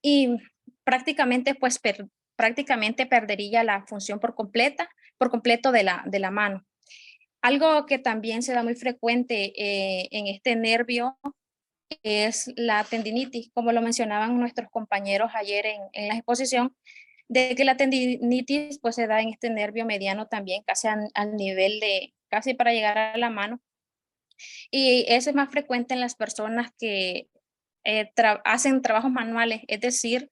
Y prácticamente perdería la función por completo de la mano. Algo que también se da muy frecuente en este nervio es la tendinitis, como lo mencionaban nuestros compañeros ayer en la exposición, de que la tendinitis pues se da en este nervio mediano también, casi al nivel casi para llegar a la mano. Y eso es más frecuente en las personas que hacen trabajos manuales, es decir,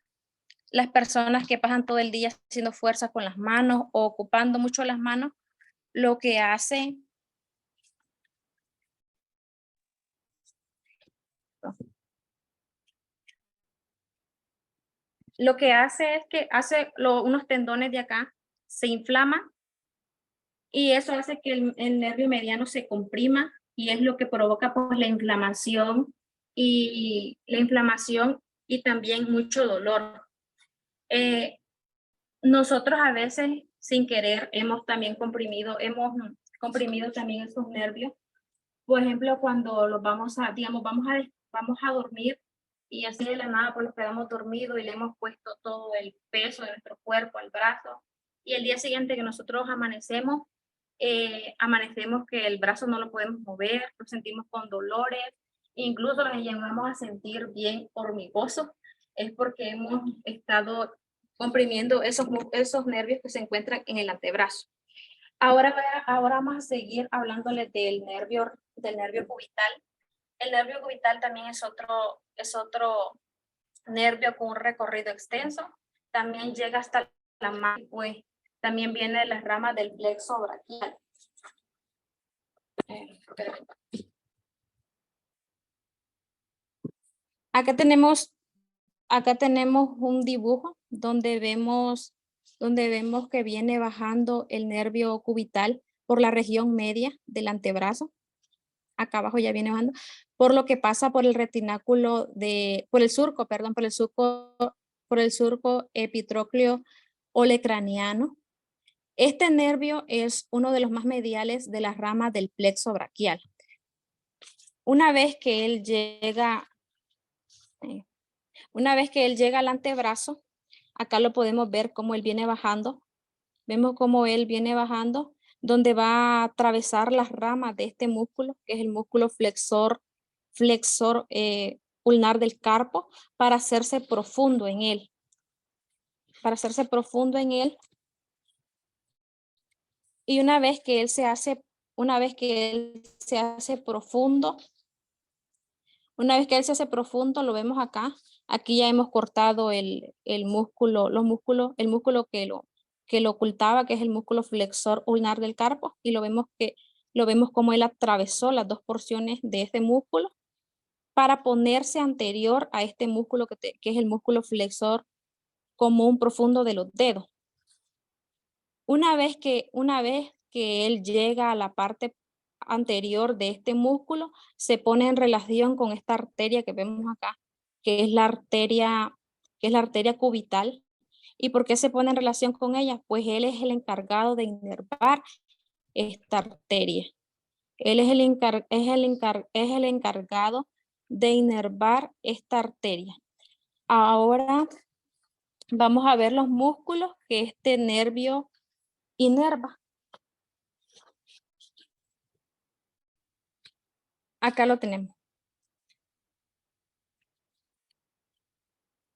las personas que pasan todo el día haciendo fuerza con las manos o ocupando mucho las manos, lo que hace es que hace unos tendones de acá se inflaman y eso hace que el nervio mediano se comprima y es lo que provoca pues la inflamación y también mucho dolor. Nosotros a veces sin querer hemos comprimido también esos nervios. Por ejemplo, cuando los vamos a dormir y así de la nada pues los quedamos dormidos y le hemos puesto todo el peso de nuestro cuerpo al brazo y el día siguiente que nosotros amanecemos que el brazo no lo podemos mover, nos sentimos con dolores, incluso nos llegamos a sentir bien hormigosos, es porque hemos estado comprimiendo esos nervios que se encuentran en el antebrazo. Ahora vamos a seguir hablándoles del nervio cubital. El nervio cubital también es otro nervio con un recorrido extenso. También llega hasta la mano, pues también viene de las ramas del plexo braquial. Acá tenemos un dibujo donde vemos que viene bajando el nervio cubital por la región media del antebrazo. Acá abajo ya viene bajando, por lo que pasa por el retináculo por el surco epitrócleo olecraniano. Este nervio es uno de los más mediales de las ramas del plexo braquial. Una vez que él llega al antebrazo, acá lo podemos ver cómo él viene bajando. Vemos cómo él viene bajando, donde va a atravesar las ramas de este músculo, que es el músculo flexor ulnar del carpo, para hacerse profundo en él. Y una vez que él se hace profundo, lo vemos acá. Aquí ya hemos cortado el músculo que lo ocultaba, que es el músculo flexor ulnar del carpo, y lo vemos como él atravesó las dos porciones de este músculo para ponerse anterior a este músculo que es el músculo flexor común profundo de los dedos. Una vez que él llega a la parte anterior de este músculo, se pone en relación con esta arteria que vemos acá, que es la arteria cubital. ¿Y por qué se pone en relación con ella? Pues él es el encargado de inervar esta arteria. Él es el encargado de inervar esta arteria. Ahora vamos a ver los músculos que este nervio inerva. Acá lo tenemos.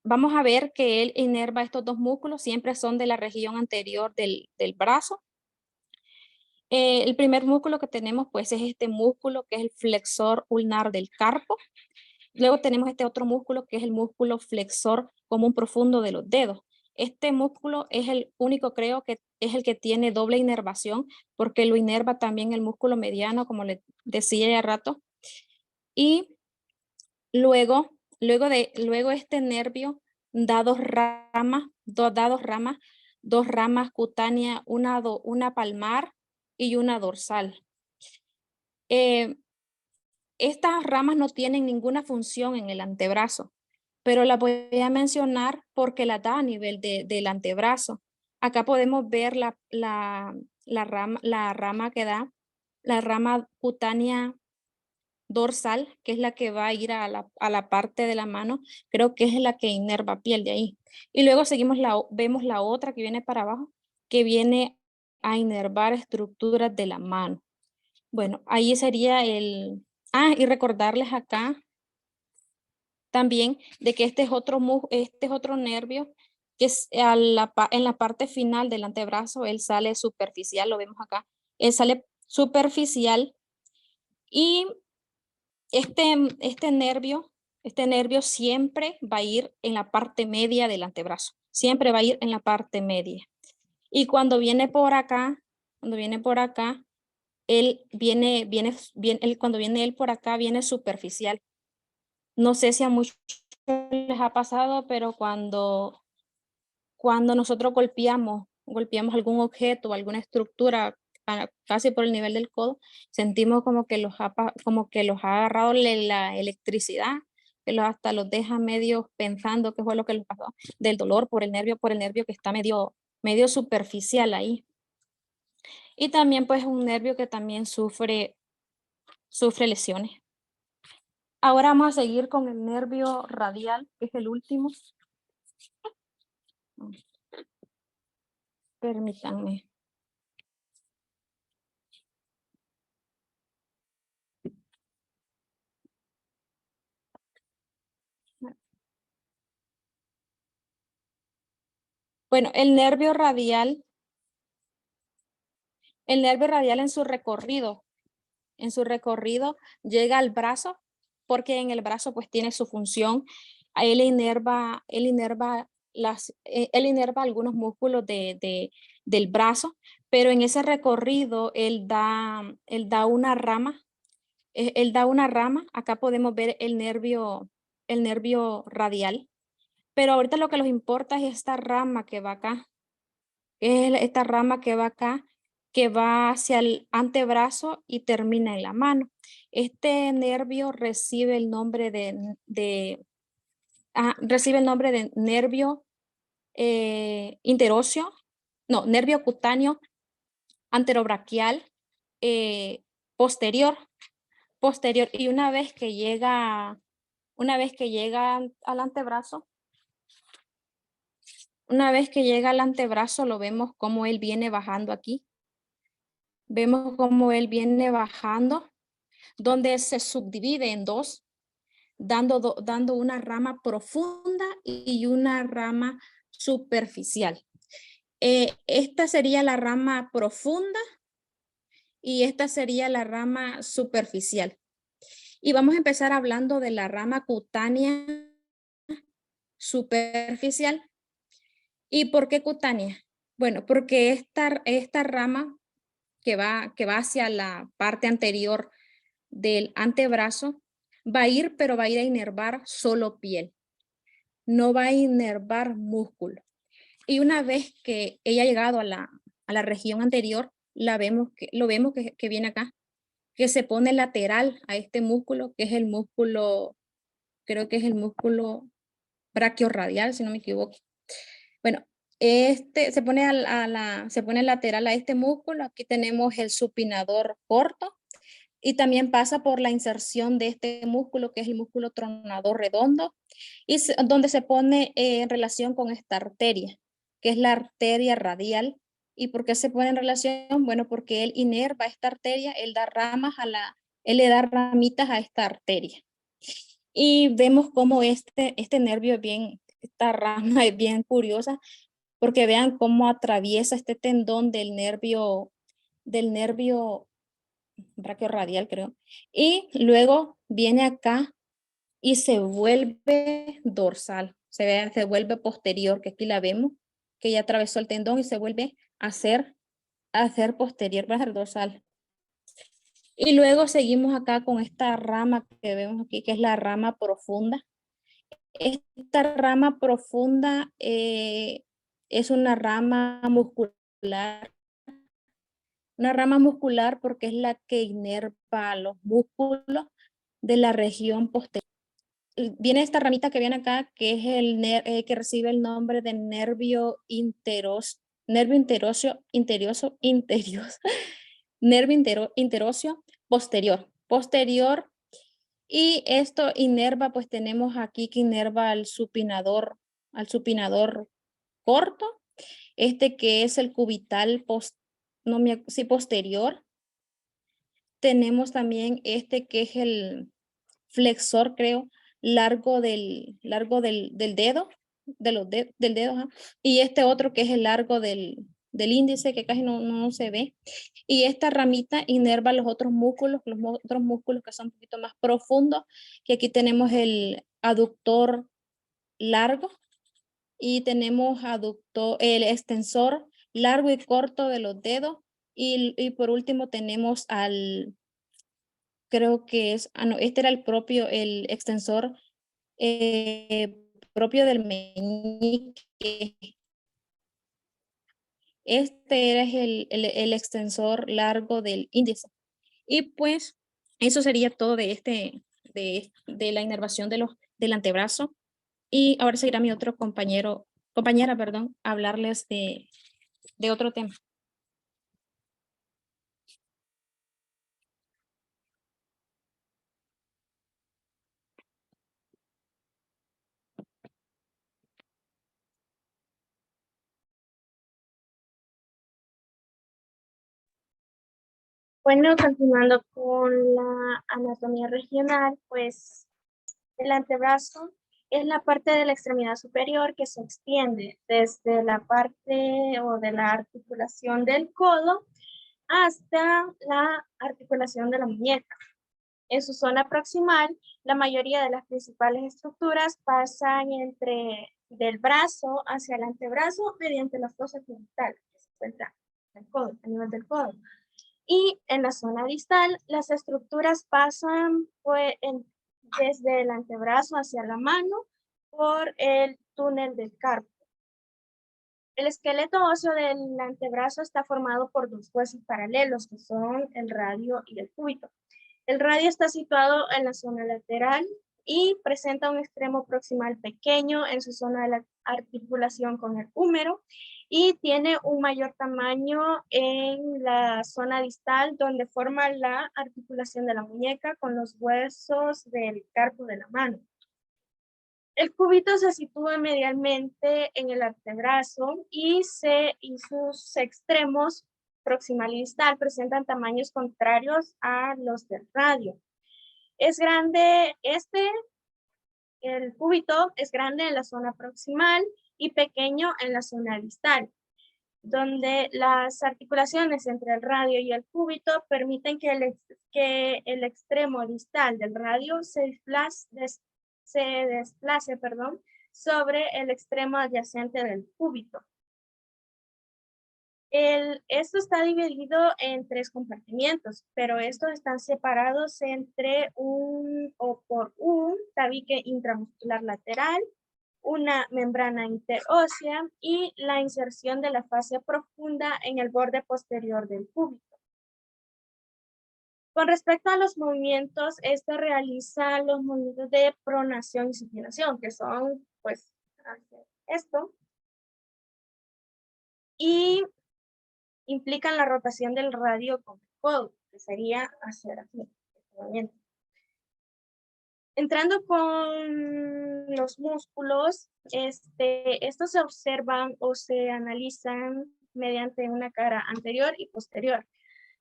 Vamos a ver que él inerva estos dos músculos, siempre son de la región anterior del brazo. El primer músculo que tenemos pues es este músculo que es el flexor ulnar del carpo. Luego tenemos este otro músculo que es el músculo flexor común profundo de los dedos. Este músculo es el único, creo que es el que tiene doble inervación, porque lo inerva también el músculo mediano, como le decía ya rato. Y luego este nervio da dos ramas cutáneas, una palmar y una dorsal. Estas ramas no tienen ninguna función en el antebrazo, pero las voy a mencionar porque las da a nivel del antebrazo. Acá podemos ver la rama que da, la rama cutánea dorsal, que es la que va a ir a la parte de la mano, creo que es la que inerva piel de ahí. Y luego vemos la otra que viene para abajo, que viene a inervar estructuras de la mano. Bueno, ahí sería y recordarles acá también de que este es otro nervio que es en la parte final del antebrazo, él sale superficial, lo vemos acá, él sale superficial y este nervio siempre va a ir en la parte media del antebrazo. Siempre va a ir en la parte media. Y cuando viene por acá, cuando viene él por acá, viene superficial. No sé si a muchos les ha pasado, pero cuando nosotros golpeamos algún objeto, alguna estructura casi por el nivel del codo, sentimos como que los ha agarrado la electricidad, que hasta los deja medio pensando qué fue lo que les pasó, del dolor por el nervio que está medio superficial ahí. Y también pues un nervio que también sufre lesiones. Ahora vamos a seguir con el nervio radial, que es el último. Permítanme. Bueno, el nervio radial en su recorrido llega al brazo, porque en el brazo pues tiene su función. Él inerva algunos músculos del brazo, pero en ese recorrido él da una rama. Acá podemos ver el nervio radial, pero ahorita lo que nos importa es esta rama que va acá. Esta rama que va acá, que va hacia el antebrazo y termina en la mano. Este nervio recibe el nombre de nervio interóseo, no, nervio cutáneo anterobraquial posterior. Y una vez que llega al antebrazo, lo vemos como él viene bajando aquí. Vemos cómo él viene bajando, donde se subdivide en dos, dando una rama profunda y una rama superficial. Esta sería la rama profunda y esta sería la rama superficial. Y vamos a empezar hablando de la rama cutánea superficial. ¿Y por qué cutánea? Bueno, porque esta rama que va hacia la parte anterior del antebrazo va a ir, pero va a ir a inervar solo piel. No va a inervar músculo. Y una vez que ella ha llegado a la región anterior, lo vemos que viene acá, que se pone lateral a este músculo, que es el músculo, creo que es el músculo brachiorradial, si no me equivoco. Bueno, se pone lateral a este músculo. Aquí tenemos el supinador corto y también pasa por la inserción de este músculo, que es el músculo tronador redondo, y donde se pone en relación con esta arteria, que es la arteria radial. ¿Y por qué se pone en relación? Bueno, porque él inerva esta arteria, él le da ramitas a esta arteria. Y vemos cómo este nervio esta rama es bien curiosa, porque vean cómo atraviesa este tendón del nervio brachiorradial, creo. Y luego viene acá y se vuelve dorsal, se vuelve posterior, que aquí la vemos, que ya atravesó el tendón y se vuelve a hacer posterior, va a ser dorsal. Y luego seguimos acá con esta rama que vemos aquí, que es la rama profunda. Esta rama profunda es una rama muscular. Una rama muscular porque es la que inerva los músculos de la región posterior. Viene esta ramita que viene acá, que es que recibe el nombre de nervio interóseo, nervio interóseo posterior. Y esto inerva, pues tenemos aquí que inerva al supinador corto, que es el cubital posterior. Tenemos también que es el flexor, creo, largo del dedo, del dedo, y este otro que es el largo del del índice que casi no se ve. Y esta ramita inerva los otros músculos que son un poquito más profundos, que aquí tenemos el aductor largo y tenemos el extensor largo y corto de los dedos y por último tenemos creo que es, no, este era el extensor propio del meñique. Este es el extensor largo del índice. Y pues eso sería todo de la inervación del antebrazo. Y ahora seguirá mi otro compañera, perdón, hablarles de otro tema. Bueno, continuando con la anatomía regional, pues el antebrazo es la parte de la extremidad superior que se extiende desde la parte o de la articulación del codo hasta la articulación de la muñeca. En su zona proximal, la mayoría de las principales estructuras pasan del brazo hacia el antebrazo mediante la fosa occipital que se encuentra en el codo, a nivel del codo. Y en la zona distal, las estructuras pasan desde el antebrazo hacia la mano por el túnel del carpo. El esqueleto óseo del antebrazo está formado por dos huesos paralelos, que son el radio y el cúbito. El radio está situado en la zona lateral y presenta un extremo proximal pequeño en su zona de la articulación con el húmero y tiene un mayor tamaño en la zona distal donde forma la articulación de la muñeca con los huesos del carpo de la mano. El cúbito se sitúa medialmente en el antebrazo y sus extremos proximal y distal presentan tamaños contrarios a los del radio. Es grande el cúbito es grande en la zona proximal y pequeño en la zona distal, donde las articulaciones entre el radio y el cúbito permiten que el extremo distal del radio se desplace sobre el extremo adyacente del cúbito. Esto está dividido en 3 compartimientos, pero estos están separados por un tabique intramuscular lateral, una membrana interósea y la inserción de la fascia profunda en el borde posterior del cúbito. Con respecto a los movimientos, realiza los movimientos de pronación y supinación, que son, pues, esto. Y implican la rotación del radio con el codo, que sería hacer aquí, este movimiento. Entrando con los músculos, estos se observan o se analizan mediante una cara anterior y posterior.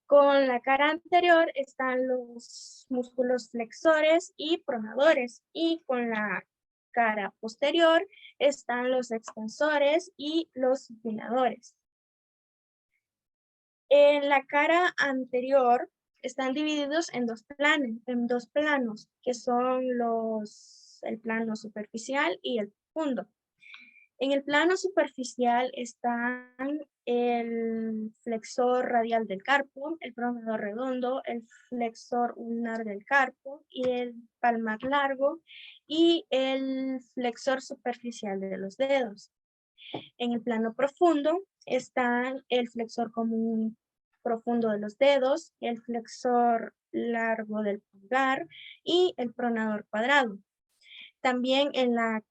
Con la cara anterior están los músculos flexores y pronadores, y con la cara posterior están los extensores y los supinadores. En la cara anterior están divididos en dos planos, que son el plano superficial y el profundo. En el plano superficial están el flexor radial del carpo, el pronador redondo, el flexor ulnar del carpo y el palmar largo y el flexor superficial de los dedos. En el plano profundo están el flexor común profundo de los dedos, el flexor largo del pulgar y el pronador cuadrado. También en la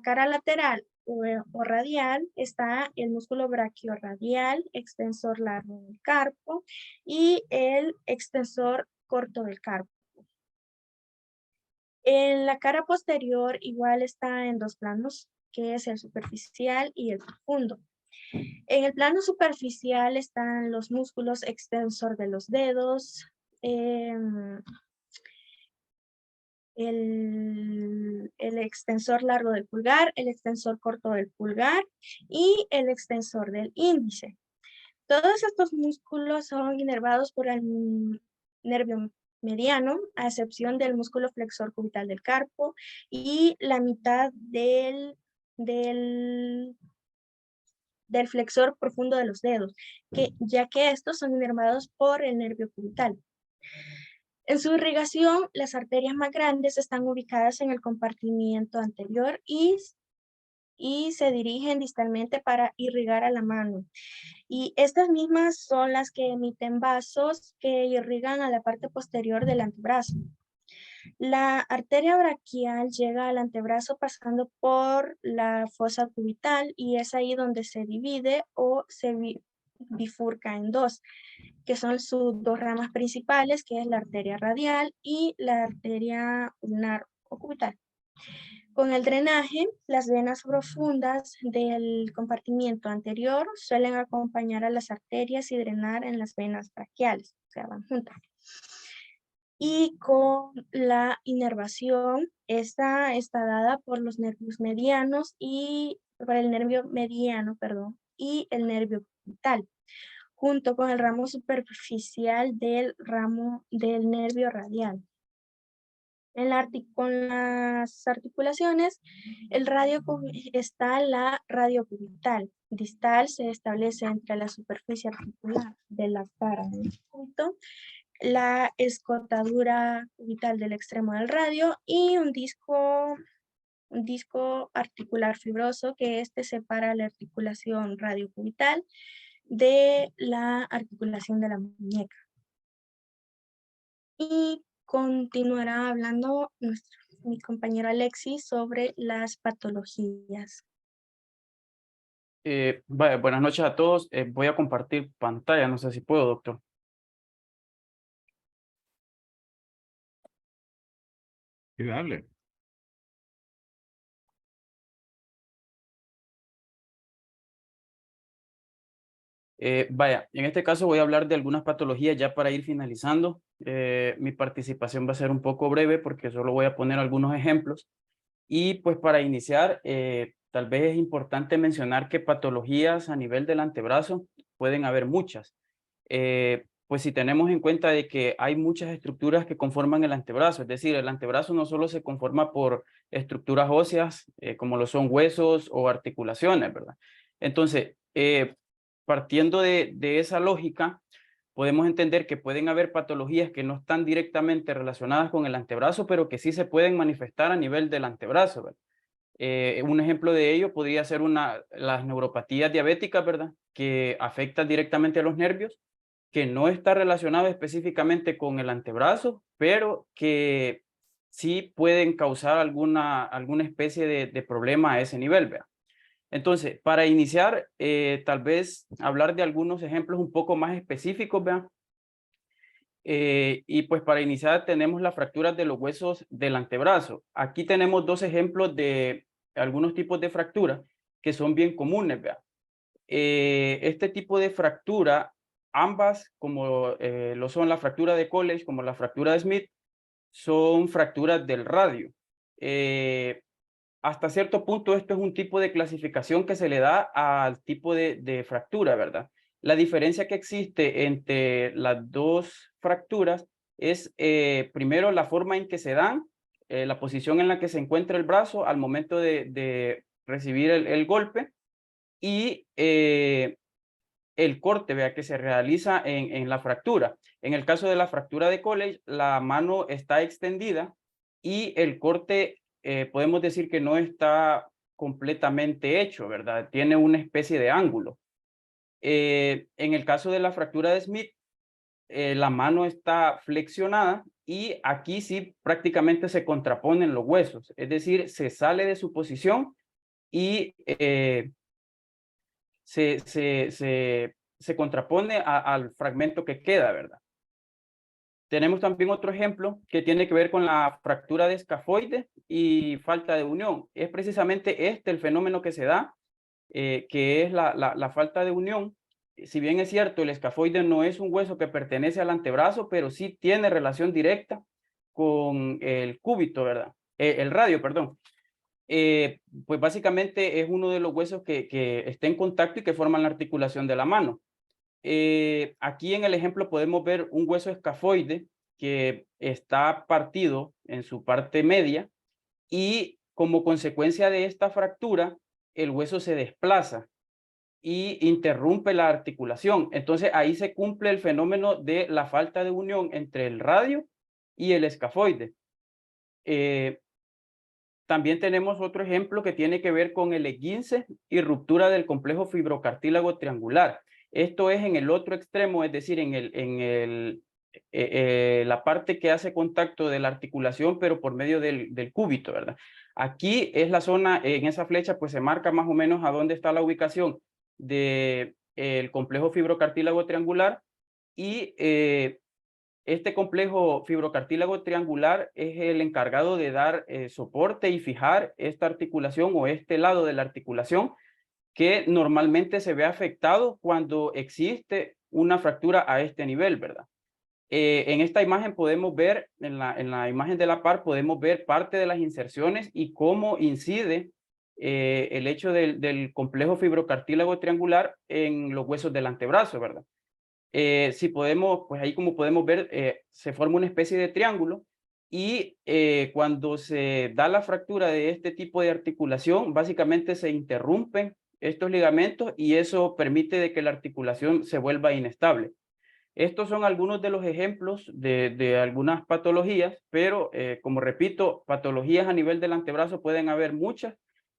cara lateral o radial está el músculo brachiorradial, extensor largo del carpo y el extensor corto del carpo. En la cara posterior igual está en dos planos, que es el superficial y el profundo. En el plano superficial están los músculos extensor de los dedos, el el extensor largo del pulgar, el extensor corto del pulgar y el extensor del índice. Todos estos músculos son inervados por el nervio mediano, a excepción del músculo flexor cubital del carpo y la mitad del flexor profundo de los dedos, ya que estos son inervados por el nervio cubital. En su irrigación, las arterias más grandes están ubicadas en el compartimiento anterior y se dirigen distalmente para irrigar a la mano. Y estas mismas son las que emiten vasos que irrigan a la parte posterior del antebrazo. La arteria braquial llega al antebrazo pasando por la fosa cubital y es ahí donde se divide o se bifurca en dos, que son sus dos ramas principales, que es la arteria radial y la arteria ulnar o cubital. Con el drenaje, las venas profundas del compartimiento anterior suelen acompañar a las arterias y drenar en las venas braquiales, o sea, van juntas. Y con la inervación, esta está dada por los nervios medianos y por el nervio mediano, perdón, y el nervio cubital, junto con el ramo superficial del ramo del nervio radial. Con las articulaciones, está la radio cubital. Distal se establece entre la superficie articular de la cara del cúbito, la escotadura cubital del extremo del radio y un disco articular fibroso que separa la articulación radiocubital de la articulación de la muñeca. Y continuará hablando mi compañero Alexis sobre las patologías. Buenas noches a todos. Voy a compartir pantalla, no sé si puedo, doctor. Y dale. En este caso voy a hablar de algunas patologías ya para ir finalizando. Mi participación va a ser un poco breve porque solo voy a poner algunos ejemplos. Y pues para iniciar, tal vez es importante mencionar que patologías a nivel del antebrazo pueden haber muchas. Pues si tenemos en cuenta de que hay muchas estructuras que conforman el antebrazo, es decir, el antebrazo no solo se conforma por estructuras óseas, como lo son huesos o articulaciones, ¿verdad? Entonces, partiendo de esa lógica, podemos entender que pueden haber patologías que no están directamente relacionadas con el antebrazo, pero que sí se pueden manifestar a nivel del antebrazo, ¿verdad? Un ejemplo de ello podría ser las neuropatías diabéticas, ¿verdad? Que afectan directamente a los nervios, que no está relacionado específicamente con el antebrazo, pero que sí pueden causar alguna especie de problema a ese nivel, ¿verdad? Entonces, para iniciar, tal vez hablar de algunos ejemplos un poco más específicos, ¿vean? Y pues para iniciar tenemos las fracturas de los huesos del antebrazo. Aquí tenemos dos ejemplos de algunos tipos de fracturas que son bien comunes, ¿vean? Este tipo de fractura, ambas, como lo son la fractura de College como la fractura de Smith, son fracturas del radio. Hasta cierto punto esto es un tipo de clasificación que se le da al tipo de fractura, ¿verdad? La diferencia que existe entre las dos fracturas es primero la forma en que se dan, la posición en la que se encuentra el brazo al momento de recibir el golpe y el corte, vea, que se realiza en la fractura. En el caso de la fractura de College, la mano está extendida y el corte podemos decir que no está completamente hecho, ¿verdad? Tiene una especie de ángulo. En el caso de la fractura de Smith, la mano está flexionada y aquí sí prácticamente se contraponen los huesos, es decir, se sale de su posición y se contrapone al fragmento que queda, ¿verdad? Tenemos también otro ejemplo que tiene que ver con la fractura de escafoide y falta de unión. Es precisamente el fenómeno que se da, que es la falta de unión. Si bien es cierto, el escafoide no es un hueso que pertenece al antebrazo, pero sí tiene relación directa con el cúbito, ¿verdad? el radio, perdón. Pues básicamente es uno de los huesos que está en contacto y que forman la articulación de la mano. Aquí en el ejemplo podemos ver un hueso escafoide que está partido en su parte media y como consecuencia de esta fractura, el hueso se desplaza y interrumpe la articulación. Entonces ahí se cumple el fenómeno de la falta de unión entre el radio y el escafoide. También tenemos otro ejemplo que tiene que ver con el esguince y ruptura del complejo fibrocartílago triangular. Esto es en el otro extremo, es decir, la parte que hace contacto de la articulación, pero por medio del cúbito, ¿verdad? Aquí es la zona, en esa flecha, pues se marca más o menos a dónde está la ubicación del complejo fibrocartílago triangular y este complejo fibrocartílago triangular es el encargado de dar soporte y fijar esta articulación o este lado de la articulación que normalmente se ve afectado cuando existe una fractura a este nivel, ¿verdad? En esta imagen podemos ver, en la imagen de la par, podemos ver parte de las inserciones y cómo incide el hecho del complejo fibrocartílago triangular en los huesos del antebrazo, ¿verdad? Si podemos, pues ahí como podemos ver, se forma una especie de triángulo y cuando se da la fractura de este tipo de articulación, básicamente se interrumpen estos ligamentos y eso permite de que la articulación se vuelva inestable. Estos son algunos de los ejemplos de algunas patologías, pero como repito, patologías a nivel del antebrazo pueden haber muchas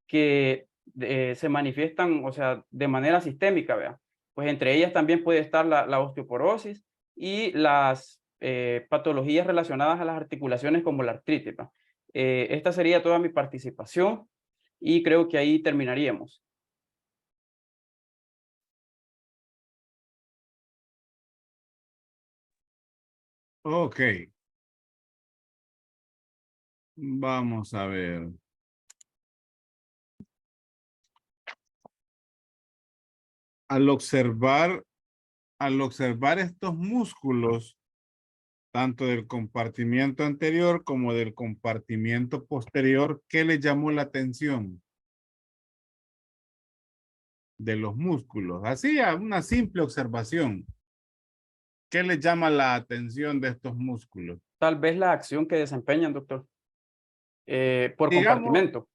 que se manifiestan, o sea, de manera sistémica, ¿verdad? Pues entre ellas también puede estar la osteoporosis y las patologías relacionadas a las articulaciones como la artritis, ¿verdad? Esta sería toda mi participación y creo que ahí terminaríamos. Ok. Vamos a ver. Al observar estos músculos, tanto del compartimiento anterior como del compartimiento posterior, ¿qué le llamó la atención de los músculos? Así, a una simple observación. ¿Qué le llama la atención de estos músculos? Tal vez la acción que desempeñan, doctor, por Digamos, compartimento.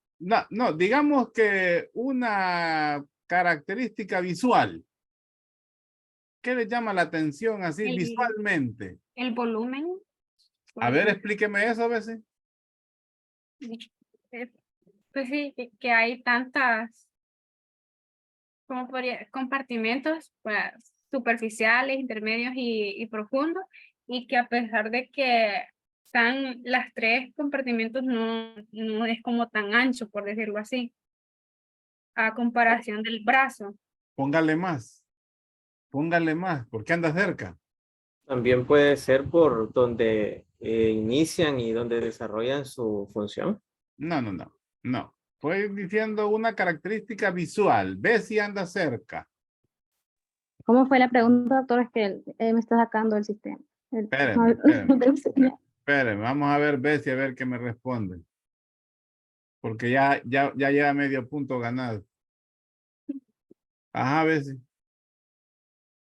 no, digamos que una característica visual. ¿Qué le llama la atención así visualmente? El volumen. A ver, explíqueme eso a veces. Pues sí, que hay tantas, ¿cómo podría? Compartimentos pues, superficiales, intermedios y profundos, y que a pesar de que están las tres compartimentos, no es como tan ancho, por decirlo así, a comparación del brazo. Póngale más. Póngale más, porque anda cerca. También puede ser por donde inician y donde desarrollan su función. No. Estoy diciendo una característica visual. Ve si anda cerca. ¿Cómo fue la pregunta, doctor? Es que me está sacando el sistema. Espérenme. Vamos a ver Bessie, a ver qué me responde. Porque ya lleva medio punto ganado. Ajá, Bessie.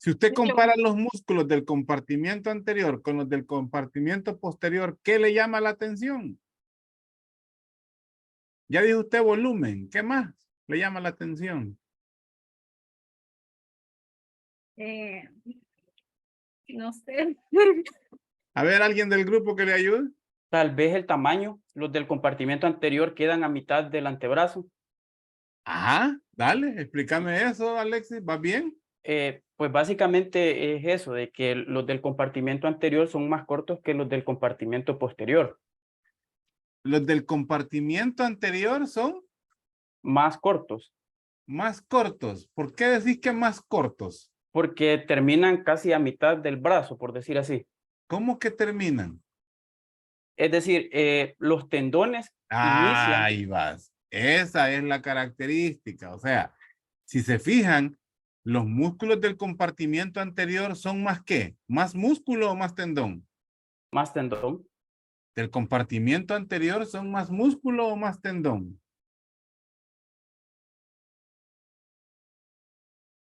Si usted compara los músculos del compartimiento anterior con los del compartimiento posterior, ¿qué le llama la atención? Ya dijo usted volumen. ¿Qué más le llama la atención? No sé. A ver, ¿alguien del grupo que le ayude? Tal vez el tamaño, los del compartimiento anterior quedan a mitad del antebrazo. Ajá, dale, explícame eso, Alexis, ¿va bien? Pues básicamente es eso, de que los del compartimiento anterior son más cortos que los del compartimiento posterior. Los del compartimiento anterior son más cortos. Más cortos. ¿Por qué decís que más cortos? Porque terminan casi a mitad del brazo, por decir así. ¿Cómo que terminan? Es decir, los tendones inician. Ahí vas. Esa es la característica. O sea, si se fijan, los músculos del compartimiento anterior son más ¿qué? ¿Más músculo o más tendón? Más tendón. ¿Del compartimiento anterior son más músculo o más tendón?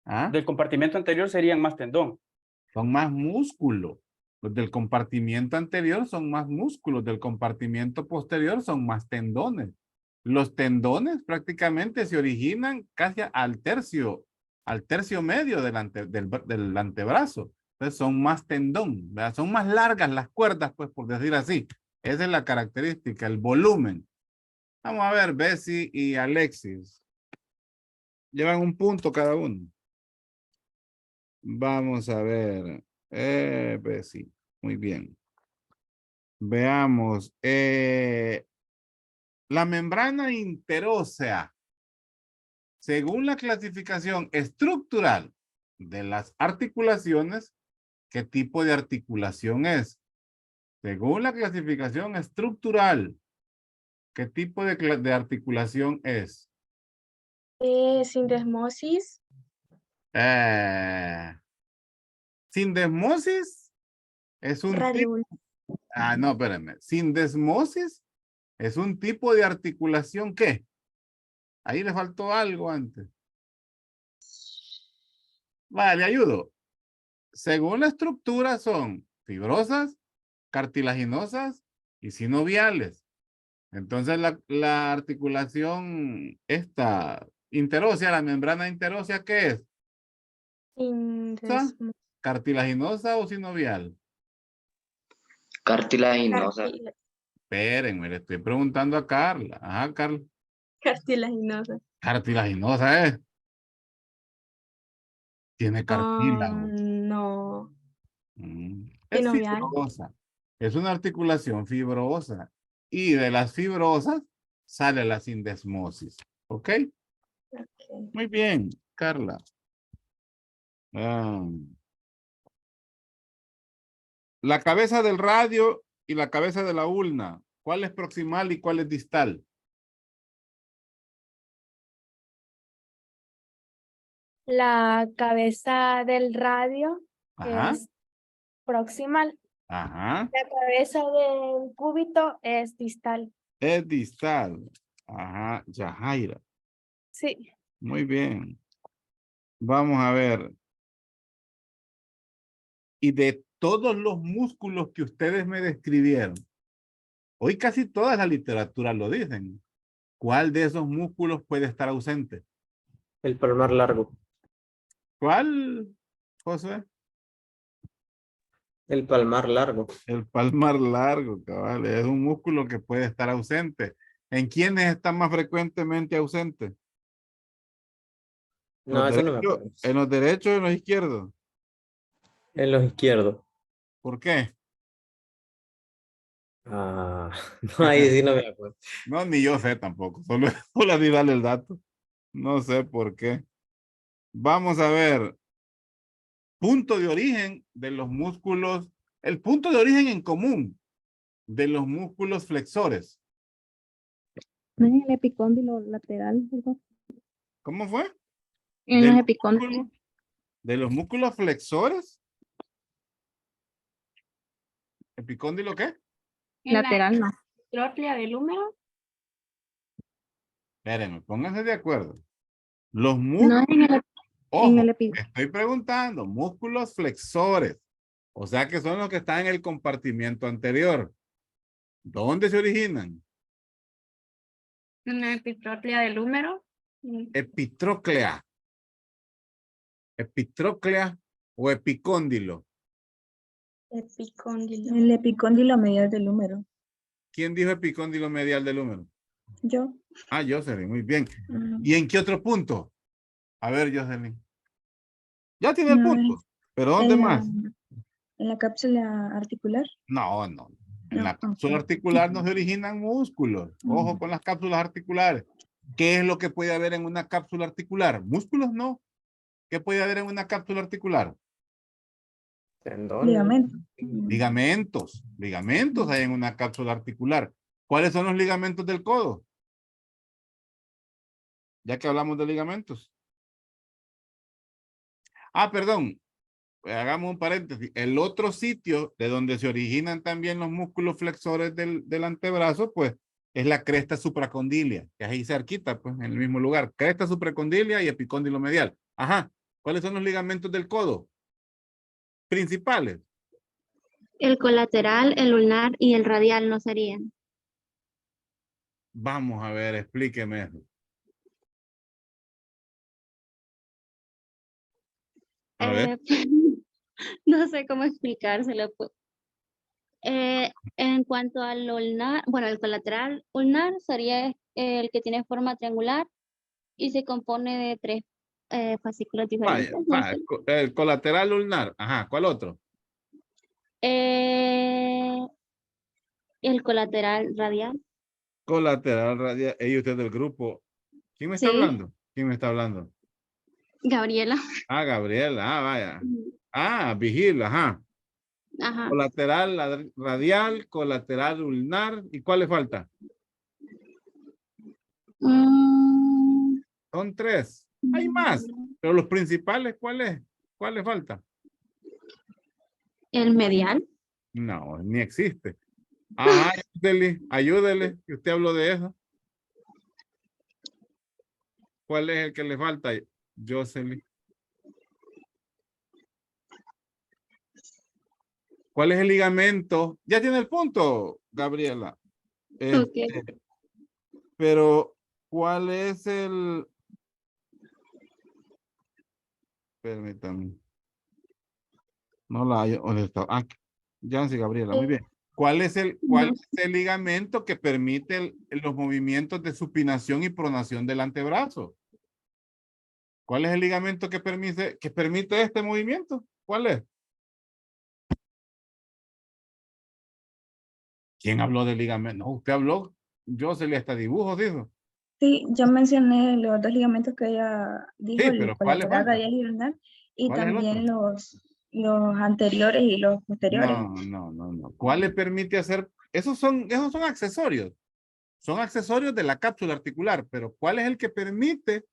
¿Ah? Del compartimento anterior serían más tendón. Son más músculo. Los del compartimiento anterior son más músculos. Del compartimiento posterior son más tendones. Los tendones prácticamente se originan casi al tercio medio del antebrazo. Entonces son más tendón, ¿verdad? Son más largas las cuerdas, pues por decir así. Esa es la característica, el volumen. Vamos a ver, Bessie y Alexis. Llevan un punto cada uno. Vamos a ver. Bessie. Muy bien. Veamos. La membrana interósea, según la clasificación estructural de las articulaciones, ¿qué tipo de articulación es? Según la clasificación estructural, ¿qué tipo de articulación es? Sindesmosis. Sindesmosis es un tipo. No, espérenme. Sindesmosis es un tipo de articulación ¿qué? Ahí le faltó algo antes. Vale, le ayudo. Según la estructura son fibrosas, cartilaginosas y sinoviales. Entonces la articulación esta interósea, la membrana interósea, ¿qué es? ¿Cartilaginosa o sinovial? Cartilaginosa. Espérenme, le estoy preguntando a Carla. Ajá, Carla. Cartilaginosa. Cartilaginosa es. Tiene cartílago. No. Es Sinovial. fibrosa. Es una articulación fibrosa. Y de las fibrosas sale la sindesmosis. ¿Ok? Muy bien, Carla. La cabeza del radio y la cabeza de la ulna. ¿Cuál es proximal y cuál es distal? La cabeza del radio Ajá. es proximal. Ajá. La cabeza del cúbito es distal. Es distal. Ajá. Yajaira. Sí. Muy bien. Vamos a ver. Y de todos los músculos que ustedes me describieron, hoy casi toda la literatura lo dicen. ¿Cuál de esos músculos puede estar ausente? El palmar largo. ¿Cuál, José? El palmar largo. El palmar largo, cabal. Es un músculo que puede estar ausente. ¿En quiénes está más frecuentemente ausente? No, eso no me acuerdo. ¿En los derechos o en los izquierdos? En los izquierdos. ¿Por qué? No, ahí sí no me acuerdo. No, ni yo sé tampoco. Solo di darle el dato. No sé por qué. Vamos a ver. Punto de origen de los músculos. El punto de origen en común de los músculos flexores. ¿No es el epicóndilo lateral? ¿Cómo fue? En ¿De los los epicóndilos. músculos- ¿De los músculos flexores? ¿Epicóndilo qué? En la Lateral no. tróclea del húmero. Espérenme, pónganse de acuerdo. Los No músculos, es en el, ojo, el epi- estoy preguntando, músculos flexores. O sea que son los que están en el compartimiento anterior. ¿Dónde se originan? En la epitróclea del húmero. Epitróclea. Epitróclea o epicóndilo. Epicóndilo. el epicóndilo medial del húmero. ¿Quién dijo epicóndilo medial del húmero? Yo. Jocelyn, muy bien. Ujú. ¿Y en qué otro punto? A ver, Jocelyn. Ya tiene el No, punto. ¿Pero dónde más? En la cápsula articular. No. En No, la cápsula ok. articular no se originan músculos. Ojo con las cápsulas articulares. ¿Qué es lo que puede haber en una cápsula articular? Músculos no. ¿Qué puede haber en una cápsula articular? Tendón. Ligamento. Ligamentos. Ligamentos hay en una cápsula articular. ¿Cuáles son los ligamentos del codo? Ya que hablamos de ligamentos. Perdón. hagamos un paréntesis, el otro sitio de donde se originan también los músculos flexores del antebrazo, pues es la cresta supracondilia, que es ahí cerquita, pues en el mismo lugar. Cresta supracondilia y epicóndilo medial. Ajá. ¿Cuáles son los ligamentos del codo? Principales. El colateral, el ulnar y el radial no serían. Vamos a ver, explíqueme eso. A ver. No sé cómo explicárselo. En cuanto al ulnar, bueno, el colateral ulnar sería el que tiene forma triangular y se compone de 3 fascículos Vaya, diferentes. vaya, el colateral ulnar. Ajá, ¿cuál otro? El colateral radial. Colateral radial. Ey, usted del grupo. ¿Quién me está Sí, hablando? ¿Quién me está hablando? Gabriela. Ah, Gabriela. Ah, vaya. Ah, Vigil, ajá. Ajá. Colateral radial, colateral ulnar. ¿Y cuál le falta? Mm, Son 3. Hay más. Pero los principales, ¿cuál es? ¿Cuál le falta? el medial. No, ni existe. Ajá, ayúdele, que usted habló de eso. ¿Cuál es el que le falta, Jocelyn? ¿Cuál es el ligamento? Ya tiene el punto, Gabriela. Ok. Pero, ¿cuál es el? Permítame. No la hay. ¿Dónde está? Ah, Yancy, Gabriela, muy bien. ¿Cuál es el ligamento que permite los movimientos de supinación y pronación del antebrazo? ¿Cuál es el ligamento que permite este movimiento? ¿Cuál es? ¿Quién habló de ligamento? No, usted habló. Yo se le hasta dibujos, dijo. Sí, yo mencioné los 2 ligamentos que ella dijo, Sí, el pero ¿cuál le colateral falta? radial y ulnar, y ¿Cuál es el otro? también los anteriores y los posteriores. No. ¿Cuál le permite hacer? Esos son accesorios. Son accesorios de la cápsula articular, pero ¿cuál es el que permite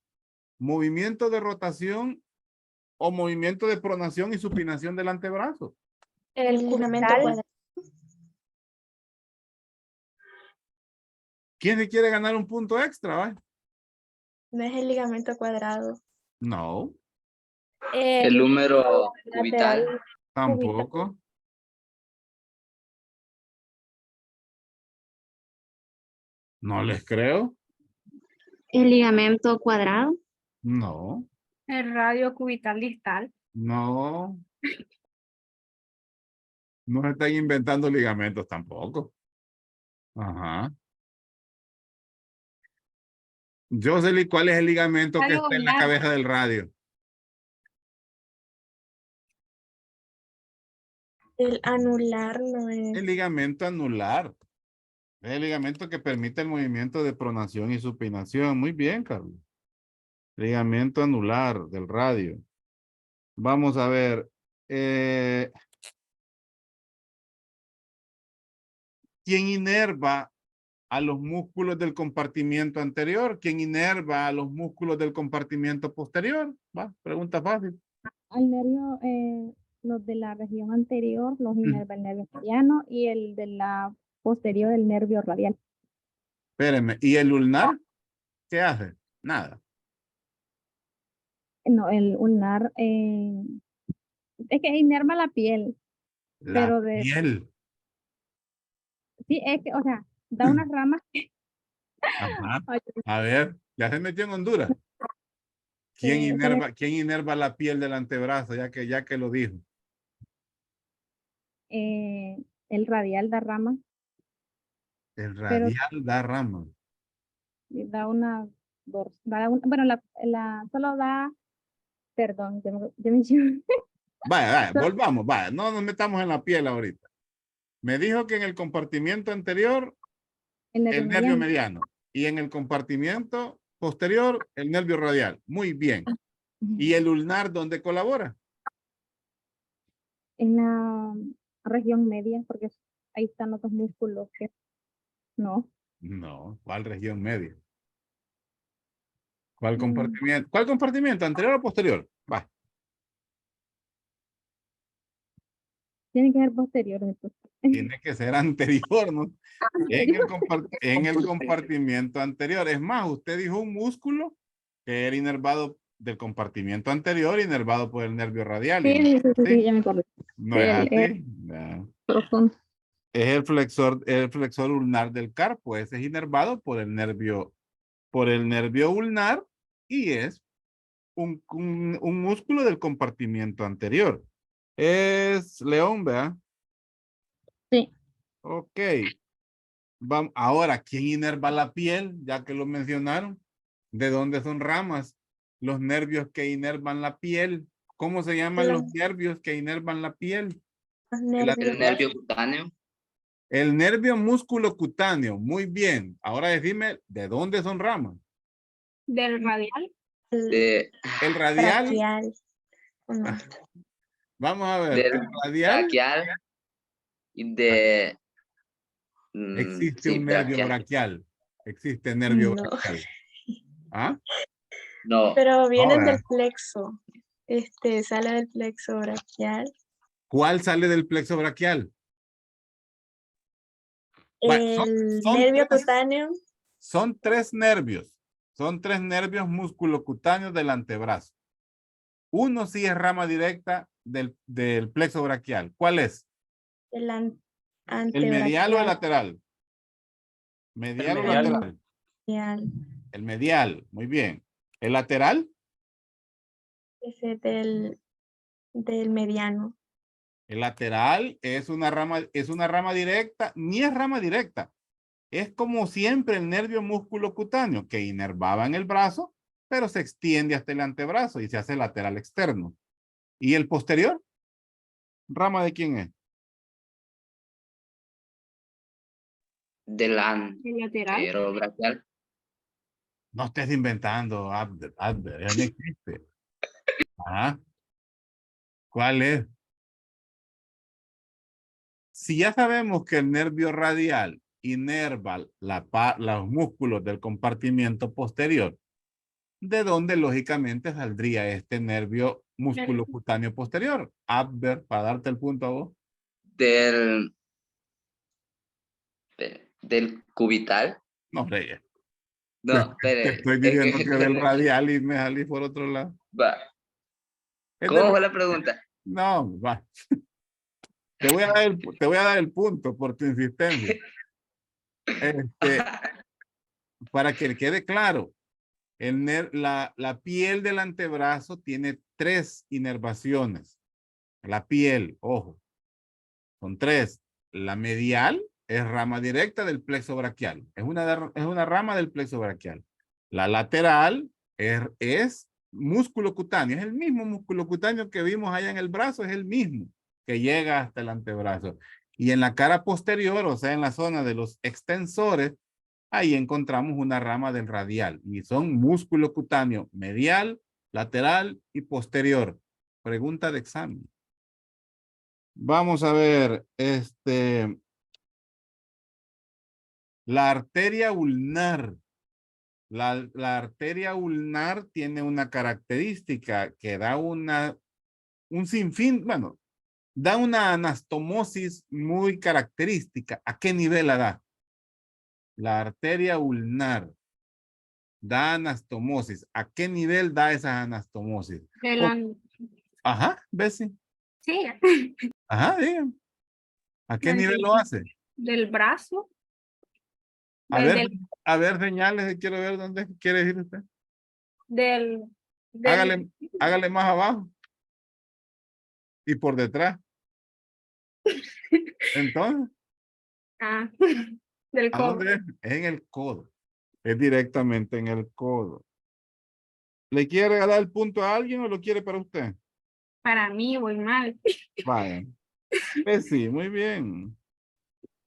movimiento de rotación o movimiento de pronación y supinación del antebrazo? El ligamento cuadrado. ¿Quién se quiere ganar un punto extra? ¿Va? No es el ligamento cuadrado. No, El número cubital. lateral tampoco. No les creo. El ligamento cuadrado. No, El radio cubital distal. no. No se están inventando ligamentos tampoco. Ajá. Jocelyn, ¿cuál es el ligamento que Radio está en la ulnar. cabeza del radio? El anular no es. El ligamento anular. Es el ligamento que permite el movimiento de pronación y supinación. Muy bien, Carlos. Ligamento anular del radio. Vamos a ver. ¿Quién inerva a los músculos del compartimiento anterior? ¿Quién inerva a los músculos del compartimiento posterior? Va, pregunta fácil. Al nervio, los de la región anterior, los inerva el nervio mediano y el de la posterior, el nervio radial. Espérenme. ¿Y el ulnar? ¿Qué hace? Nada. No, el ulnar, es que inerva la piel, La pero piel. sí, es que, o sea, da unas ramas. Ajá. Ay, A ver, ya se metió en Honduras. ¿Quién inerva la piel del antebrazo? Ya que lo dijo. el radial da ramas, El pero radial da rama. da una, bueno, solo da, perdón, yo me Vaya, volvamos, vaya, no nos metamos en la piel ahorita. Me dijo que en el compartimiento anterior, el el nervio mediano. Y en el compartimiento posterior, el nervio radial. Muy bien. ¿Y el ulnar dónde colabora? En la región media, porque ahí están otros músculos que no. No, ¿cuál región media? ¿Cuál compartimiento? ¿Cuál compartimiento? ¿Anterior o posterior? Va. Tiene que ser posterior. Entonces. Tiene que ser anterior, ¿no? En el compartimiento anterior. Es más, usted dijo un músculo que era inervado del compartimiento anterior, inervado por el nervio radial. Sí, ya me acuerdo. No es así. Profundo. Es el flexor ulnar del carpo. Ese es inervado por el nervio ulnar y es un músculo del compartimiento anterior. Es León, ¿verdad? Sí. Ok. Vamos, ahora, ¿quién inerva la piel? Ya que lo mencionaron. ¿De dónde son ramas? Los nervios que inervan la piel. ¿Cómo se llaman los nervios que inervan la piel? El nervio cutáneo. El nervio músculo cutáneo. Muy bien. Ahora decime, ¿de dónde son ramas? Del radial. El radial. Braquial. Vamos a ver. Del El radial. braquial y de... Existe sí, un nervio braquial. Existe nervio braquial. ¿Ah? No. Pero vienen No, del plexo. Sale del plexo braquial. ¿Cuál sale del plexo braquial? El nervio cutáneo. Son tres nervios. Son tres nervios musculocutáneos del antebrazo. Uno sí es rama directa del plexo braquial. ¿Cuál es? El ¿El medial o el lateral? ¿Medial o lateral? El medial, muy bien. ¿El lateral? Ese del mediano. El lateral es una rama directa, ni es rama directa. Es como siempre el nervio musculocutáneo que inervaba en el brazo, pero se extiende hasta el antebrazo y se hace lateral externo. ¿Y el posterior? ¿Rama de quién es? Del lateral. braquial. No estés inventando, Abder, ya no existe. Ajá. ¿Cuál es? Si ya sabemos que el nervio radial inerva los músculos del compartimiento posterior, ¿de dónde lógicamente saldría este nervio musculocutáneo posterior? Abder, para darte el punto a vos. Del cubital. No, hombre. No, te estoy diciendo que del radial y me salí por otro lado. Va. ¿Cómo fue la pregunta? No, va. Te voy a dar el punto por tu insistencia. Para que quede claro, la piel del antebrazo tiene tres inervaciones. La piel, ojo, son tres. La medial es rama directa del plexo braquial. Es una rama del plexo braquial. La lateral es músculo cutáneo. Es el mismo músculo cutáneo que vimos allá en el brazo. Es el mismo que llega hasta el antebrazo. Y en la cara posterior, o sea, en la zona de los extensores, ahí encontramos una rama del radial. Y son músculo cutáneo medial, lateral y posterior. Pregunta de examen. Vamos a ver, la arteria ulnar. La arteria ulnar tiene una característica que da un sinfín, bueno, da una anastomosis muy característica. ¿A qué nivel la da? La arteria ulnar da anastomosis. ¿A qué nivel da esa anastomosis? Ajá, Bessie. Sí. Ajá, dígame. ¿A qué nivel lo hace? Del brazo. A ver, señales, quiero ver dónde quiere ir usted. Hágale más abajo. Y por detrás. Entonces. Del codo. ¿A dónde es? En el codo. Es directamente en el codo. ¿Le quiere dar el punto a alguien o lo quiere para usted? Para mí, voy mal. Vaya. Pues sí, muy bien.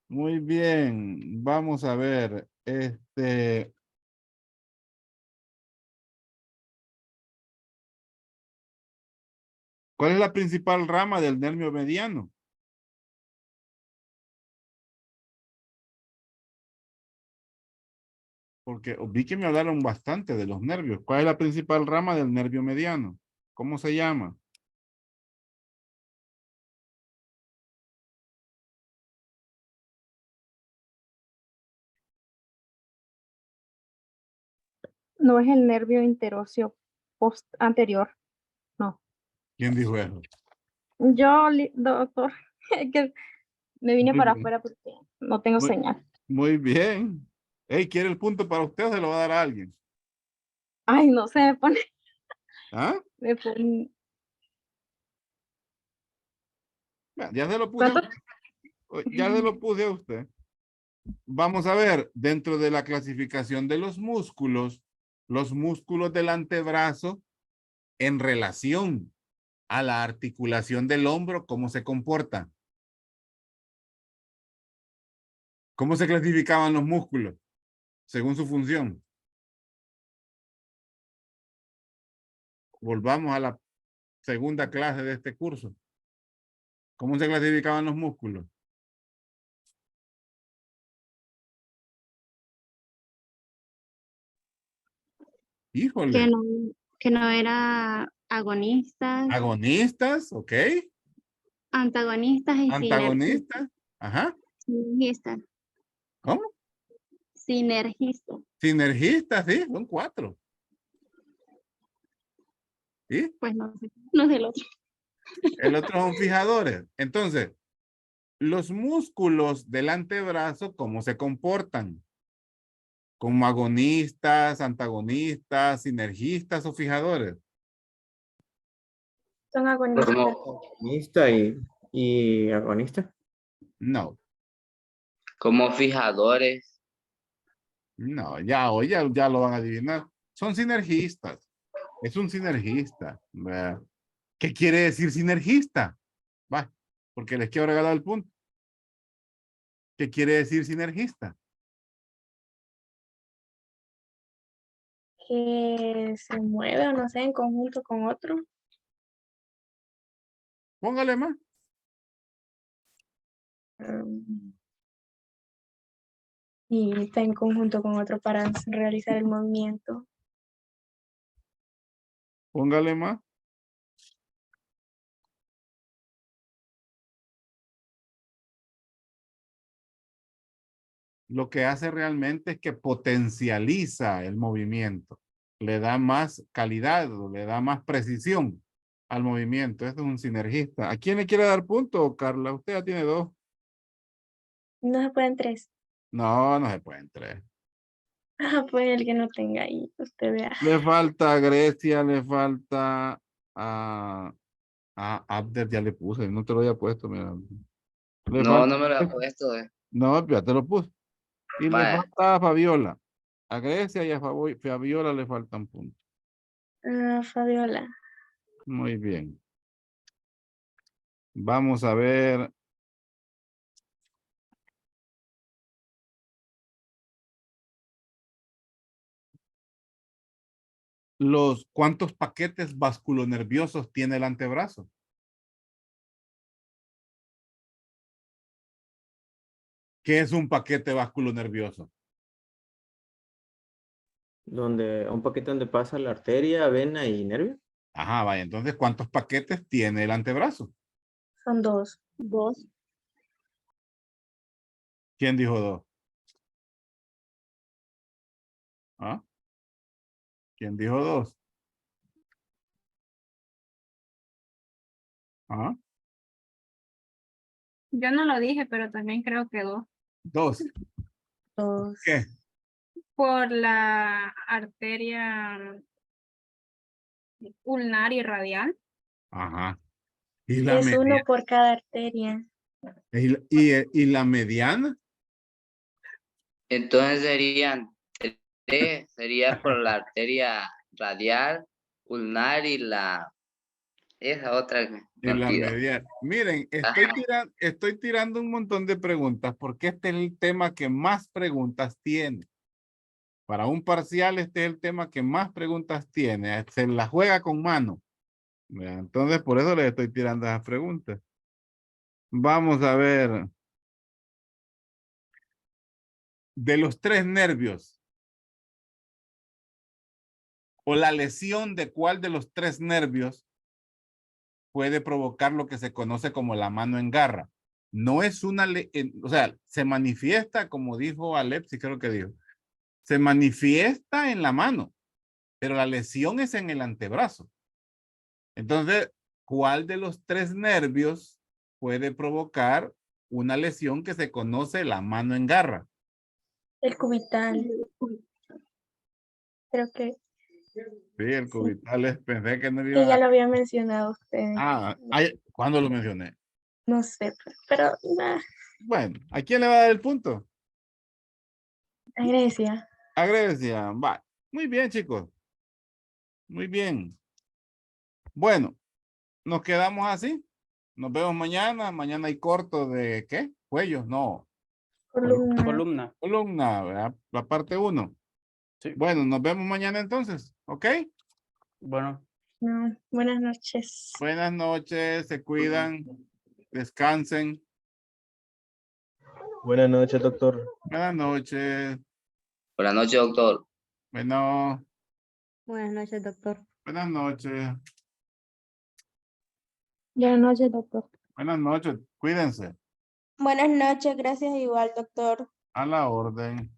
Muy bien. Vamos a ver. ¿Cuál es la principal rama del nervio mediano? Porque vi que me hablaron bastante de los nervios. ¿Cuál es la principal rama del nervio mediano? ¿Cómo se llama? No es el nervio interóseo post anterior. No. ¿Quién dijo eso? Yo, doctor, es que me vine Muy para bien. afuera porque no tengo Muy- señal. Muy bien. Hey, ¿quiere el punto para usted o se lo va a dar a alguien? Ay, no se me pone. ¿Ah? Me pone. Ya se lo puse a ¿Cuánto? usted. Ya se lo puse a usted. Vamos a ver, dentro de la clasificación de los músculos del antebrazo en relación a la articulación del hombro, ¿cómo se comportan? ¿Cómo se clasificaban los músculos según su función? Volvamos a la segunda clase de este curso. ¿Cómo se clasificaban los músculos? Híjole. Que no era agonistas, Agonistas, ok. antagonistas y Antagonistas, ajá. sinergistas. ¿Cómo? Sinergistas. Sinergistas, sí, son 4. ¿Sí? Pues no sé el otro. El otro son fijadores. Entonces, los músculos del antebrazo, ¿cómo se comportan? ¿Como agonistas, antagonistas, sinergistas o fijadores? Son agonistas. Agonista y agonista. No, Como fijadores. no, ya hoy ya lo van a adivinar. Son sinergistas. Es un sinergista. ¿Verdad? ¿Qué quiere decir sinergista? Va, porque les quiero regalar el punto. ¿Qué quiere decir sinergista? Que se mueve o no sé, en conjunto con otro. Póngale más. Y está en conjunto con otro para realizar el movimiento. Póngale más. Lo que hace realmente es que potencializa el movimiento. Le da más calidad, le da más precisión al movimiento. Esto es un sinergista. ¿A quién le quiere dar punto, Carla? Usted ya tiene 2. No se pueden 3. No, no se pueden 3. Ah, pues el que no tenga ahí, usted vea. Le falta a Grecia, le falta a Abder, ya le puse, no te lo había puesto, mira. No, no me lo he puesto. No, ya te lo puse. Y le Vaya. falta a Fabiola. A Grecia y a Fabiola le faltan puntos. Fabiola. Muy bien. Vamos a ver. ¿Cuántos paquetes vasculonerviosos tiene el antebrazo? ¿Qué es un paquete vasculonervioso? Un paquete donde pasa la arteria, vena y nervio. Ajá, vaya. Entonces, ¿cuántos paquetes tiene el antebrazo? Son 2. 2. ¿Quién dijo 2? ¿Ah? ¿Quién dijo 2? ¿Ah? Yo no lo dije, pero también creo que 2. 2. 2. ¿Qué? Por la arteria ulnar y radial. Ajá. ¿Y la Es mediana? 1 por cada arteria. ¿Y la mediana? Entonces serían 3, sería por la arteria radial, ulnar y esa otra que Y me la olvidó. mediana. Miren, Ajá. estoy tirando un montón de preguntas porque este es el tema que más preguntas tiene. Para un parcial, este es el tema que más preguntas tiene. Se la juega con mano. ¿Verdad? Entonces, por eso les estoy tirando esas preguntas. Vamos a ver. De los 3 nervios. O la lesión de cuál de los 3 nervios puede provocar lo que se conoce como la mano en garra. No es una, o sea, se manifiesta, como dijo Alep, sí creo que dijo, se manifiesta en la mano, pero la lesión es en el antebrazo. Entonces, ¿cuál de los 3 nervios puede provocar una lesión que se conoce la mano en garra? El cubital. Creo que Sí, el cubital, pensé que no lo ya iban a... lo había mencionado usted. ¿Cuándo lo mencioné? No sé, pero Bueno, ¿a quién le va a dar el punto? a Grecia. A Grecia, va. Muy bien, chicos. Muy bien. Bueno, nos quedamos así. Nos vemos mañana. Mañana hay corto de ¿qué? Cuello, no. Columna. Columna, ¿verdad? La parte 1. Sí. Bueno, nos vemos mañana entonces, ¿ok? Bueno. No, buenas noches. Buenas noches, se cuidan, descansen. Buenas noches, doctor. Buenas noches. Buenas noches, doctor. Bueno, Buenas noches, doctor. buenas noches. Buenas noches, doctor. Buenas noches, cuídense. Buenas noches, gracias igual, doctor. A la orden.